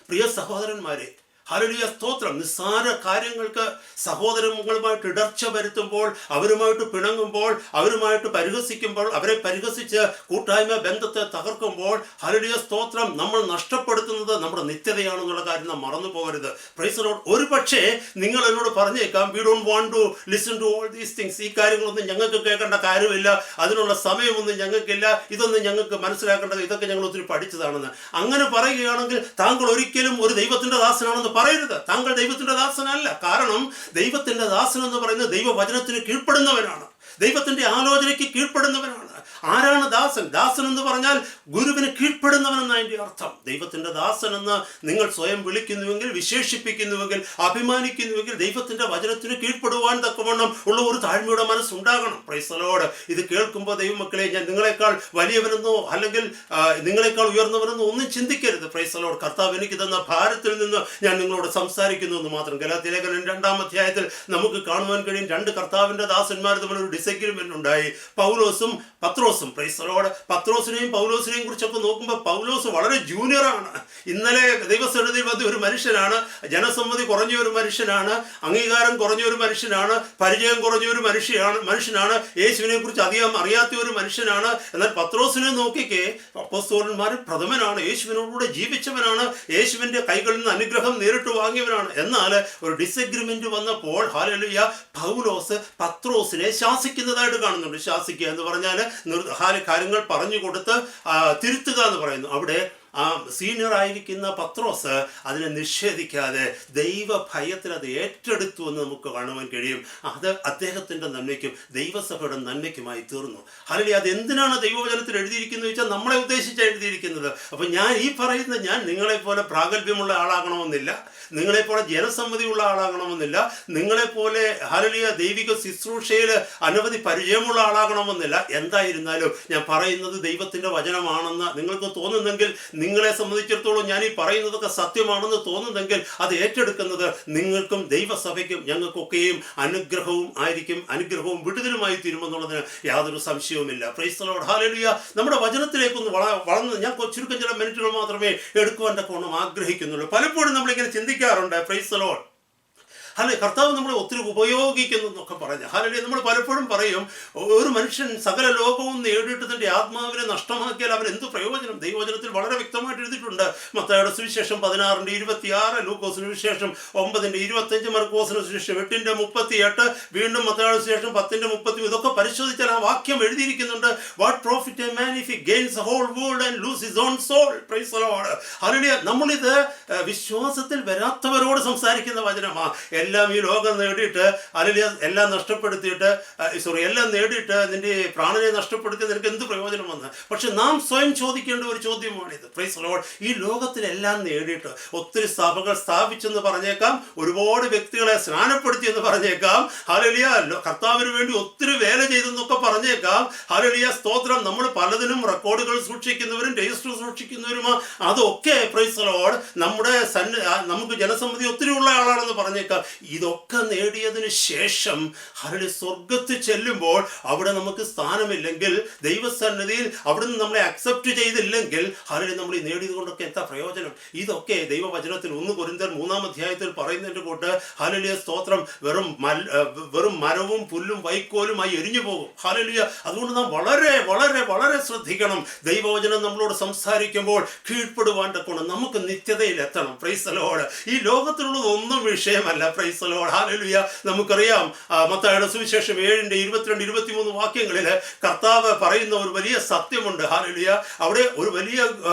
Speaker 1: പ്രിയ സഹോദരന്മാരെ, ഹല്ലേലൂയ, സ്തോത്രം. നിസ്സാര കാര്യങ്ങൾക്ക് സഹോദരങ്ങളുമായിട്ട് ഇടർച്ച വരുത്തുമ്പോൾ, അവരുമായിട്ട് പിണങ്ങുമ്പോൾ, അവരുമായിട്ട് പരിഹസിക്കുമ്പോൾ, അവരെ പരിഹസിച്ച് കൂട്ടായ്മ ബന്ധത്തെ തകർക്കുമ്പോൾ, ഹല്ലേലൂയ, സ്തോത്രം, നമ്മൾ നഷ്ടപ്പെടുത്തുന്നത് നമ്മുടെ നിത്യതയാണെന്നുള്ള കാര്യം നാം മറന്നു പോകരുത്. Praise the Lord. ഒരു പക്ഷേ നിങ്ങൾ എന്നോട് പറഞ്ഞേക്കാം, we don't want to listen to all these things. ഈ കാര്യങ്ങളൊന്നും ഞങ്ങൾക്ക് കേൾക്കേണ്ട കാര്യമില്ല, അതിനുള്ള സമയമൊന്നും ഞങ്ങൾക്കില്ല, ഇതൊന്നും ഞങ്ങൾക്ക് മനസ്സിലാക്കേണ്ടത്, ഇതൊക്കെ ഞങ്ങൾ ഒത്തിരി പഠിച്ചതാണെന്ന്. അങ്ങനെ പറയുകയാണെങ്കിൽ താങ്കൾ ഒരിക്കലും ഒരു ദൈവത്തിൻ്റെ ദാസനാണെന്ന് പറയരുത്. താങ്കൾ ദൈവത്തിന്റെ ദാസനല്ല. കാരണം ദൈവത്തിന്റെ ദാസൻ എന്ന് പറയുന്നത് ദൈവവചനത്തിന് കീഴ്പ്പെടുന്നവനാണ്, ദൈവത്തിന്റെ ആലോചനയ്ക്ക് കീഴ്പ്പെടുന്നവനാണ്. ആരാണ് ദാസൻ? ദാസൻ എന്ന് പറഞ്ഞാൽ ഗുരുവിന് കീഴ്പ്പെടുന്നവനെന്ന് അതിൻ്റെ അർത്ഥം. ദൈവത്തിന്റെ ദാസൻ എന്ന് നിങ്ങൾ സ്വയം വിളിക്കുന്നുവെങ്കിൽ, വിശേഷിപ്പിക്കുന്നുവെങ്കിൽ, അഭിമാനിക്കുന്നുവെങ്കിൽ, ദൈവത്തിന്റെ വചനത്തിന് കീഴ്പ്പെടുവാൻ തക്കവണ്ണം ഉള്ള ഒരു താഴ്മയുടെ മനസ്സുണ്ടാകണം. Praise the Lord. ഇത് കേൾക്കുമ്പോൾ ദൈവമക്കളെ, ഞാൻ നിങ്ങളെക്കാൾ വലിയവനെന്നോ അല്ലെങ്കിൽ നിങ്ങളെക്കാൾ ഉയർന്നവനെന്നോ ഒന്നും ചിന്തിക്കരുത്. Price the Lord. കർത്താവ് എനിക്ക് തന്ന ഭാരത്തിൽ നിന്ന് ഞാൻ നിങ്ങളോട് സംസാരിക്കുന്നു എന്ന് മാത്രം. ഗലാത്യലേഖനം 2-ാം അധ്യായത്തിൽ നമുക്ക് കാണുവാൻ കഴിയും, 2 കർത്താവിന്റെ ദാസന്മാർ തമ്മിൽ ഒരു ഡിസഗ്രിമെന്റ് ഉണ്ടായി, പൗലോസും പത്രോസും. Praise the Lord. പത്രോസിനെയും പൗലോസിനെയും കുറിച്ചൊക്കെ നോക്കുമ്പോൾ പൗലോസ് വളരെ ജൂനിയറാണ്. ഇന്നലെ ദൈവസന്നിധിയിൽ വന്ന ഒരു മനുഷ്യനാണ്, ജനസമ്മതി കുറഞ്ഞ ഒരു മനുഷ്യനാണ്, അംഗീകാരം കുറഞ്ഞ ഒരു മനുഷ്യനാണ്, പരിചയം കുറഞ്ഞ ഒരു മനുഷ്യനാണ്, യേശുവിനെ കുറിച്ച് അധികം അറിയാത്ത ഒരു മനുഷ്യനാണ്. എന്നാൽ പത്രോസിനെ നോക്കിക്കേ, അപ്പോസ്തലന്മാരിൽ പ്രഥമനാണ്, യേശുവിനോടുകൂടെ ജീവിച്ചവനാണ്, യേശുവിന്റെ കൈകളിൽ നിന്ന് അനുഗ്രഹം നേരിട്ട് വാങ്ങിയവനാണ്. എന്നാൽ ഒരു ഡിസഗ്രിമെന്റ് വന്നപ്പോൾ ഹല്ലേലൂയ, പൗലോസ് പത്രോസിനെ ശാസിക്കുന്നതായിട്ട് കാണുന്നുണ്ട്. ശാസിക്കുക എന്ന് പറഞ്ഞാൽ കാര്യങ്ങൾ പറഞ്ഞു കൊടുത്ത് തിരുത്തുക എന്ന് പറയുന്നു. അവിടെ സീനിയർ ആയിരിക്കുന്ന പത്രോസ് അതിനെ നിഷേധിക്കാതെ ദൈവഭയത്തിൽ അത് ഏറ്റെടുത്തു എന്ന് നമുക്ക് കാണുവാൻ കഴിയും. അത് അദ്ദേഹത്തിൻ്റെ നന്മയ്ക്കും ദൈവസഭയുടെ നന്മയ്ക്കുമായി തീർന്നു. അല്ലെങ്കിൽ അത് എന്തിനാണ് ദൈവവചനത്തിൽ എഴുതിയിരിക്കുന്നത് വെച്ചാൽ നമ്മളെ ഉദ്ദേശിച്ചാണ് എഴുതിയിരിക്കുന്നത്. അപ്പം ഞാൻ ഈ പറയുന്നത്, ഞാൻ നിങ്ങളെപ്പോലെ പ്രാഗൽഭ്യമുള്ള ആളാകണമെന്നില്ല, നിങ്ങളെപ്പോലെ ജനസമ്മതിയുള്ള ആളാകണമെന്നില്ല, നിങ്ങളെപ്പോലെ ഹല്ലേലൂയ ദൈവിക ശുശ്രൂഷയിൽ അനവധി പരിചയമുള്ള ആളാകണമെന്നില്ല. എന്തായിരുന്നാലും ഞാൻ പറയുന്നത് ദൈവത്തിൻ്റെ വചനമാണെന്ന് നിങ്ങൾക്ക് തോന്നുന്നെങ്കിൽ, നിങ്ങളെ സംബന്ധിച്ചിടത്തോളം ഞാൻ ഈ പറയുന്നതൊക്കെ സത്യമാണെന്ന് തോന്നുന്നെങ്കിൽ, അത് ഏറ്റെടുക്കുന്നത് നിങ്ങൾക്കും ദൈവസഭയ്ക്കും ഞങ്ങൾക്കൊക്കെയും അനുഗ്രഹവും ആയിരിക്കും, അനുഗ്രഹവും വിടുതലുമായി തീരുമെന്നുള്ളതിന് യാതൊരു സംശയവുമില്ല. Price the Lord. ഹല്ലേലൂയ. നമ്മുടെ വചനത്തിലേക്കൊന്ന് വളർന്ന് ഞാൻ ചുരുക്കം ചില മിനിറ്റുകൾ മാത്രമേ എടുക്കുവാൻ തക്കവണ്ണം ആഗ്രഹിക്കുന്നുള്ളൂ. പലപ്പോഴും നമ്മളിങ്ങനെ ചിന്തിക്കാറുണ്ട്. Praise the Lord. അല്ലെ, കർത്താവ് നമ്മളെ ഒത്തിരി ഉപയോഗിക്കുന്നു എന്നൊക്കെ പറഞ്ഞു. ഹല്ലേലൂയ. നമ്മൾ പലപ്പോഴും പറയും, ഒരു മനുഷ്യൻ സകല ലോകവും നേടിയിട്ട് തൻ്റെ ആത്മാവിനെ നഷ്ടമാക്കിയാൽ അവൻ എന്ത് പ്രയോജനം? ദൈവവചനത്തിൽ വളരെ വ്യക്തമായിട്ട് എഴുതിയിട്ടുണ്ട്. മത്തായിയുടെ സുവിശേഷം 16:26, ലൂക്കോസിന് സുവിശേഷം 9:25, മർക്കോസിന് സുവിശേഷം 8:38, വീണ്ടും മത്തായിയുടെ സുവിശേഷം 10:30. ഇതൊക്കെ പരിശോധിച്ചാൽ ആ വാക്യം എഴുതിയിരിക്കുന്നുണ്ട്. What profit a man if he gains the whole world and lose his own soul. Praise the Lord. Hallelujah. നമ്മളിത് വിശ്വാസത്തിൽ വരാത്തവരോട് സംസാരിക്കുന്ന വചനമാണ്. എല്ലാം ഈ ലോകം നേടിയിട്ട് അല്ലെങ്കിൽ എല്ലാം നഷ്ടപ്പെടുത്തിയിട്ട് എല്ലാം നേടിയിട്ട് നിന്റെ പ്രാണനെ നഷ്ടപ്പെടുത്തി നിനക്ക് എന്ത് പ്രയോജനം വന്ന്? പക്ഷെ നാം സ്വയം ചോദിക്കേണ്ട ഒരു ചോദ്യമാണിത്. Price the Lord. ഈ ലോകത്തിലെല്ലാം നേടിയിട്ട് ഒത്തിരി സഭകൾ സ്ഥാപിച്ചെന്ന് പറഞ്ഞേക്കാം, ഒരുപാട് വ്യക്തികളെ സ്നാനപ്പെടുത്തി എന്ന് പറഞ്ഞേക്കാം, ഹല്ലേലൂയ, കർത്താവിന് വേണ്ടി ഒത്തിരി വേല ചെയ്തെന്നൊക്കെ പറഞ്ഞേക്കാം, ഹല്ലേലൂയ, സ്തോത്രം. നമ്മൾ പലതിനും റെക്കോർഡുകൾ സൂക്ഷിക്കുന്നവരും രജിസ്റ്റർ സൂക്ഷിക്കുന്നവരുമാ. അതൊക്കെ പ്രൈസ് ദി ലോർഡ് നമ്മുടെ നമുക്ക് ജനസമ്മതി ഒത്തിരി ഉള്ള ആളാണെന്ന് പറഞ്ഞേക്കാം. ഇതൊക്കെ നേടിയതിന് ശേഷം ഹല്ലേലൂയ സ്വർഗത്തിൽ ചെല്ലുമ്പോൾ അവിടെ നമുക്ക് സ്ഥാനമില്ലെങ്കിൽ, ദൈവസന്നിധിയിൽ അവിടുന്ന് നമ്മളെ അക്സെപ്റ്റ് ചെയ്തില്ലെങ്കിൽ, ഹല്ലേലൂയ നമ്മൾ ഈ നേടിയത് കൊണ്ടൊക്കെ എന്താ പ്രയോജനം? ഇതൊക്കെ ദൈവവചനത്തിൽ 1 കൊരിന്ത്യർ 3-ാം അധ്യായത്തിൽ പറയുന്നതിൻ്റെ കൂട്ട് ഹല്ലേലൂയ സ്തോത്രം വെറും മരവും പുല്ലും വൈക്കോലുമായി എരിഞ്ഞു പോകും. ഹല്ലേലൂയ. അതുകൊണ്ട് നാം വളരെ വളരെ വളരെ ശ്രദ്ധിക്കണം. ദൈവവചനം നമ്മളോട് സംസാരിക്കുമ്പോൾ കീഴ്പ്പെടുവാൻ തക്കോണം നമുക്ക് നിത്യതയിൽ എത്തണം. Price the Lord. ഈ ലോകത്തിലുള്ളത് ഒന്നും വിഷയമല്ല. Price the Lord. ഹല്ലേലൂയ. നമുക്കറിയാം മത്തായിയുടെ സുവിശേഷം 7:22-23 വാക്യങ്ങളിൽ കർത്താവ് പറയുന്ന ഒരു വലിയ സത്യമുണ്ട്. ഹല്ലേലൂയ. അവിടെ ഒരു വലിയ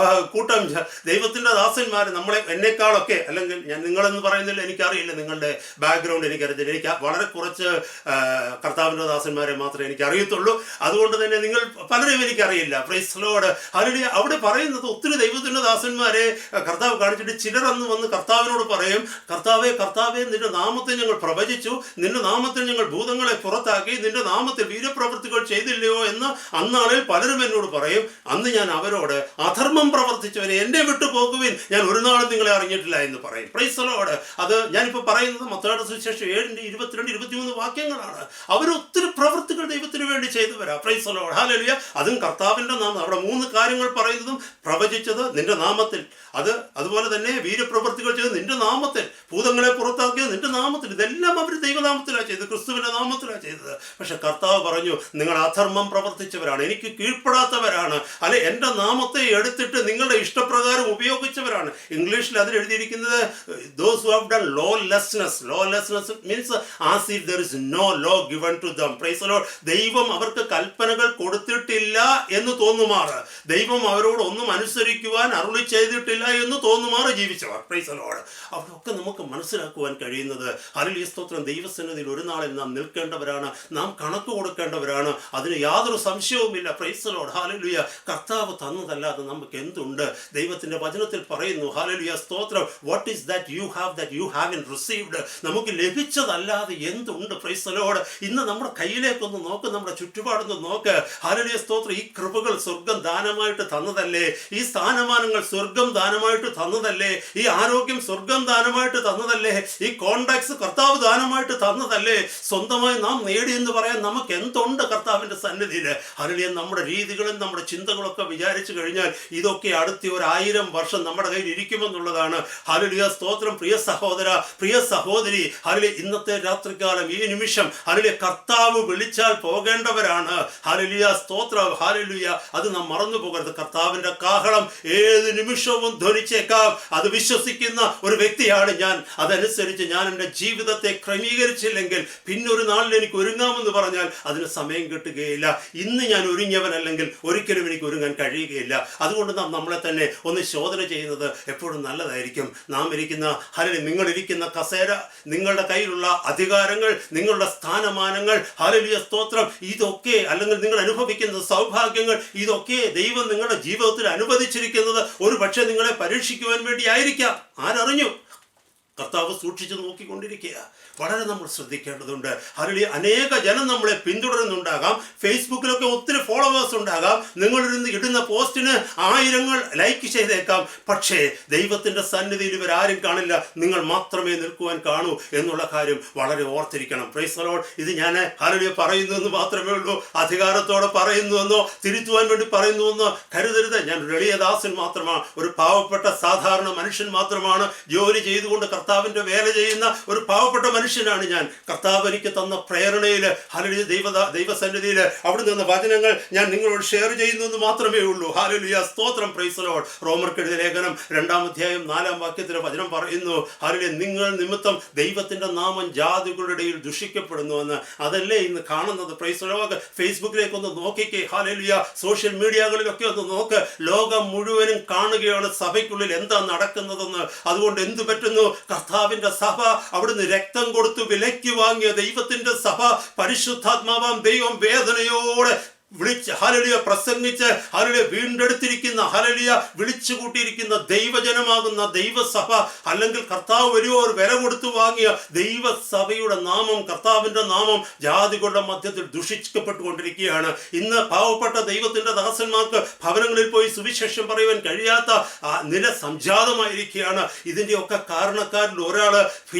Speaker 1: കൂട്ടം ദൈവത്തിൻ്റെ ദാസന്മാർ, നമ്മളെ എന്നെക്കാളൊക്കെ, അല്ലെങ്കിൽ ഞാൻ നിങ്ങളെന്ന് പറയുന്നില്ല, എനിക്കറിയില്ല നിങ്ങളുടെ ബാക്ക്ഗ്രൗണ്ട്, എനിക്കറിയത്തില്ല. എനിക്ക് വളരെ കുറച്ച് കർത്താവിൻ്റെ ദാസന്മാരെ മാത്രമേ എനിക്ക് അറിയത്തുള്ളൂ. അതുകൊണ്ട് തന്നെ നിങ്ങൾ പലരെയും എനിക്കറിയില്ല. Price the Lord. ഹല്ലേലൂയ. അവിടെ പറയുന്നത് ഒത്തിരി ദൈവത്തിൻ്റെ ദാസന്മാരെ കർത്താവ് കാണിച്ചിട്ട് ചിലർ അന്ന് വന്ന് കർത്താവിനോട് പറയും, കർത്താവേ കർത്താവേ, നിന്റെ നാമത്തിൽ ഞങ്ങൾ പ്രവചിച്ചു, നിന്റെ നാമത്തിൽ ഞങ്ങൾ ഭൂതങ്ങളെ പുറത്താക്കി, നിന്റെ നാമത്തിൽ വീരപ്രവൃത്തികൾ ചെയ്തില്ലയോ എന്ന് അന്നാളിൽ പലരും എന്നോട് പറയും. അന്ന് ഞാൻ അവരോട്, അധർമ്മം പ്രവർത്തിച്ചവനെ എന്നെ വിട്ടു പോകുവിൻ, ഞാൻ ഒരു നാളും നിങ്ങളെ അറിഞ്ഞിട്ടില്ല എന്ന് പറയും. Price the Lord. അത് ഞാനിപ്പോൾ പറയുന്നത് മത്തായിയുടെ സുവിശേഷം 7:22-23 വാക്യങ്ങളാണ്. അവർ ഒത്തിരി പ്രവൃത്തികൾ ദൈവത്തിന് വേണ്ടി ചെയ്തവരാ. Praise the Lord. ഹല്ലേലൂയ. അതും കർത്താവിൻ്റെ നാമം. അവിടെ 3 കാര്യങ്ങൾ പറയുന്നതും, പ്രവചിച്ചത് നിന്റെ നാമത്തിൽ, അതുപോലെ തന്നെ വീരപ്രവൃത്തികൾ ചെയ്ത് നിന്റെ നാമത്തിൽ, ഭൂതങ്ങളെ പുറത്താക്കിയത് നിന്റെ നാമത്തിൽ, ഇതെല്ലാം അവർ ദൈവനാമത്തിലാണ് ചെയ്തത്, ക്രിസ്തുവിന്റെ നാമത്തിലാണ് ചെയ്തത്. പക്ഷെ കർത്താവ് പറഞ്ഞു, നിങ്ങൾ അധർമ്മം പ്രവർത്തിച്ചവരാണ്, എനിക്ക് കീഴ്പ്പെടാത്തവരാണ്, അല്ലെ എൻ്റെ നാമത്തെ എടുത്തിട്ട് നിങ്ങളുടെ ഇഷ്ടപ്രകാരം ഉപയോഗിച്ചവരാണ്. ഇംഗ്ലീഷിൽ അതിൽ എഴുതിയിരിക്കുന്നത് those who have done lawlessness means as if there is no law given to them. Praise the Lord. ദൈവം അവർക്ക് കൽപ്പനകൾ കൊടുത്തിട്ടില്ല എന്ന് തോന്നുമാറ്, ദൈവം അവരോട് ഒന്നും അനുസരിക്കുവാൻ അരുളി ചെയ്തിട്ടില്ല എന്ന് തോന്നുമാറ് ജീവിച്ചവർ. Praise the Lord. അവിടെയൊക്കെ നമുക്ക് മനസ്സിലാക്കുവാൻ കഴിയുന്നത്, ഹല്ലേലൂയ സ്തോത്രം, ദൈവസന്നിധിയിൽ ഒരു നാളിൽ നാം നിൽക്കേണ്ടവരാണ്, നാം കണക്ക് കൊടുക്കേണ്ടവരാണ്, അതിന് യാതൊരു സംശയവുമില്ല. Price the Lord. ഹല്ലേലൂയ. കർത്താവ് തന്നതല്ലാതെ നമുക്ക് എന്തുണ്ട്? ദൈവത്തിന്റെ വചനത്തിൽ പറയുന്നു, ഹല്ലേലൂയ സ്തോത്രം, what is that you haven't received? നമുക്ക് ലഭിച്ചതല്ലാതെ എന്തുണ്ട്? Price the Lord. ഇന്ന് നമ്മുടെ കയ്യിലേക്കൊന്ന് നോക്ക്, നമ്മുടെ ചുറ്റുപാടൊന്ന് നോക്ക്. ഹല്ലേലൂയ സ്തോത്രം. ഈ കൃപകൾ സ്വർഗം ദാനമായിട്ട് തന്നതല്ലേ? ഈ സ്ഥാനമാനങ്ങൾ സ്വർഗം ദാനമായിട്ട് തന്നതല്ലേ? ഈ ആരോഗ്യം സ്വർഗം ദാനമായിട്ട് തന്നതല്ലേ? ഈ കോണ്ടാക്ട്സ് കർത്താവ് ദാനമായിട്ട് തന്നതല്ലേ? സ്വന്തമായി നാം നേടിയെന്ന് പറയാൻ നമുക്ക് എന്തുണ്ട് കർത്താവിൻ്റെ സന്നിധിയിൽ? ഹല്ലേലൂയ. നമ്മുടെ രീതികളും നമ്മുടെ ചിന്തകളൊക്കെ വിചാരിച്ചു കഴിഞ്ഞാൽ ഇതൊക്കെ അടുത്ത 1000 വർഷം നമ്മുടെ കയ്യിൽ ഇരിക്കുമെന്നുള്ളതാണ്. ഹല്ലേലൂയ സ്തോത്രം. പ്രിയ സഹോദര, പ്രിയ സഹോദരി, ഹല്ലേലൂയ, ഇന്നത്തെ രാത്രികാലം, ഈ നിമിഷം, ഹല്ലേലൂയ, കർത്താവ് വിളിച്ചാൽ പോകേണ്ടവരാണ്. ഹല്ലേലൂയ സ്തോത്രം. ഹല്ലേലൂയ. അത് നാം മറന്നു പോകരുത്. കർത്താവിൻ്റെ കാഹളം ഏത് നിമിഷവും ധ്വനിച്ചേക്കാം. അത് വിശ്വസിക്കുന്ന ഒരു വ്യക്തിയാണ് ഞാൻ. അതനുസരിച്ച് ഞാൻ എൻ്റെ ജീവിതത്തെ ക്രമീകരിച്ചില്ലെങ്കിൽ പിന്നൊരു നാളിൽ എനിക്ക് ഒരുങ്ങാമെന്ന് പറഞ്ഞാൽ അതിന് സമയം കിട്ടുകയില്ല. ഇന്ന് ഞാൻ ഒരുങ്ങിയവനല്ലെങ്കിൽ ഒരിക്കലും എനിക്ക് ഒരുങ്ങാൻ കഴിയുകയില്ല. അതുകൊണ്ട് നാം നമ്മളെ തന്നെ ഒന്ന് ശോധന ചെയ്യുന്നത് എപ്പോഴും നല്ലതായിരിക്കും. നാം ഇരിക്കുന്ന, ഹല്ലേലൂയ, നിങ്ങളിരിക്കുന്ന കസേര, നിങ്ങളുടെ കയ്യിലുള്ള അധികാരങ്ങൾ, നിങ്ങളുടെ സ്ഥാനമാനങ്ങൾ, ഹല്ലേലൂയ സ്തോത്രം, ഇതൊക്കെ, അല്ലെങ്കിൽ നിങ്ങൾ അനുഭവിക്കുന്ന സൗഭാഗ്യങ്ങൾ, ഇതൊക്കെ ദൈവം നിങ്ങളുടെ ജീവിതത്തിൽ അനുവദിച്ചിരിക്കുന്നത് ഒരു പക്ഷേ നിങ്ങളെ പരീക്ഷിക്കുവാൻ വേണ്ടി ആയിരിക്കാം. ആരറിഞ്ഞു? കർത്താവ് സൂക്ഷിച്ചു നോക്കിക്കൊണ്ടിരിക്കുക. വളരെ നമ്മൾ ശ്രദ്ധിക്കേണ്ടതുണ്ട്. ഹല്ലേലൂയ. അനേക ജനം നമ്മളെ പിന്തുടരുന്നുണ്ടാകാം, ഫേസ്ബുക്കിലൊക്കെ ഒത്തിരി ഫോളോവേഴ്സ് ഉണ്ടാകാം, നിങ്ങളിരുന്ന് ഇടുന്ന പോസ്റ്റിന് 1000 ലൈക്ക് ചെയ്തേക്കാം. പക്ഷേ ദൈവത്തിൻ്റെ സന്നിധിയിൽ ഇവരാരും കാണില്ല, നിങ്ങൾ മാത്രമേ നിൽക്കുവാൻ കാണൂ എന്നുള്ള കാര്യം വളരെ ഓർത്തിരിക്കണം. Price the Lord. ഇത് ഞാൻ ഹല്ലേലൂയ പറയുന്നു എന്ന് മാത്രമേ ഉള്ളൂ, അധികാരത്തോടെ പറയുന്നുവെന്നോ തിരുത്തുവാൻ വേണ്ടി പറയുന്നുവെന്നോ കരുതരുത്. ഞാൻ ഒരു എളിയദാസൻ മാത്രമാണ്, ഒരു പാവപ്പെട്ട സാധാരണ മനുഷ്യൻ മാത്രമാണ്, ജോലി ചെയ്തുകൊണ്ട് കർത്താവിൻ്റെ വേല ചെയ്യുന്ന ഒരു പാവപ്പെട്ട മനുഷ്യനാണ് ഞാൻ. കർത്താവ് എനിക്ക് തന്ന പ്രേരണയിൽ, ഹല്ലേലൂയ, ദൈവസന്നിധിയിൽ അവിടെ നിന്ന് വചനങ്ങൾ ഞാൻ നിങ്ങളോട് ഷെയർ ചെയ്യുന്നു എന്ന് മാത്രമേ ഉള്ളൂ. ഹല്ലേലൂയ സ്തോത്രം. Price the Lord. റോമർക്കെഴുതിയ ലേഖനം 2-ാം അധ്യായം 4-ാം വാക്യത്തിലെ വചനം പറയുന്നു, ഹല്ലേലൂയ, നിങ്ങൾ നിമിത്തം ദൈവത്തിൻ്റെ നാമം ജാതികളുടെ ഇടയിൽ ദുഷിക്കപ്പെടുന്നുവെന്ന്. അതല്ലേ ഇന്ന് കാണുന്നത്. Price the Lord. ഫേസ്ബുക്കിലേക്കൊന്ന് നോക്കിക്കേ. ഹല്ലേലൂയ. സോഷ്യൽ മീഡിയകളിലൊക്കെ ഒന്ന് നോക്ക്. ലോകം മുഴുവനും കാണുകയാണ് സഭയ്ക്കുള്ളിൽ എന്താ നടക്കുന്നതെന്ന്. അതുകൊണ്ട് എന്ത് പറ്റുന്നു? കർത്താവിന്റെ സഭ അവിടുന്ന് രക്തം കൊടുത്തു വിലയ്ക്ക് വാങ്ങിയ ദൈവത്തിന്റെ സഭ, പരിശുദ്ധാത്മാവാം ദൈവം വേദനയോടെ വിളിച്ച് ഹല്ലേലൂയ പ്രസംഗിച്ച് ഹല്ലേലൂയ വീണ്ടെടുത്തിരിക്കുന്ന ഹല്ലേലൂയ വിളിച്ചു കൂട്ടിയിരിക്കുന്ന ദൈവജനമാകുന്ന ദൈവസഭ, അല്ലെങ്കിൽ കർത്താവ് വലിയ ഒരു വില കൊടുത്തു വാങ്ങിയ ദൈവസഭയുടെ നാമം, കർത്താവിന്റെ നാമം ജാതികളുടെ മധ്യത്തിൽ ദുഷിക്കപ്പെട്ടുകൊണ്ടിരിക്കുകയാണ്. ഇന്ന് പാവപ്പെട്ട ദൈവത്തിന്റെ ദാസന്മാർക്ക് ഭവനങ്ങളിൽ പോയി സുവിശേഷം പറയുവാൻ കഴിയാത്ത നില സംജാതമായിരിക്കുകയാണ്. ഇതിൻ്റെയൊക്കെ കാരണക്കാരിൽ ഒരാൾ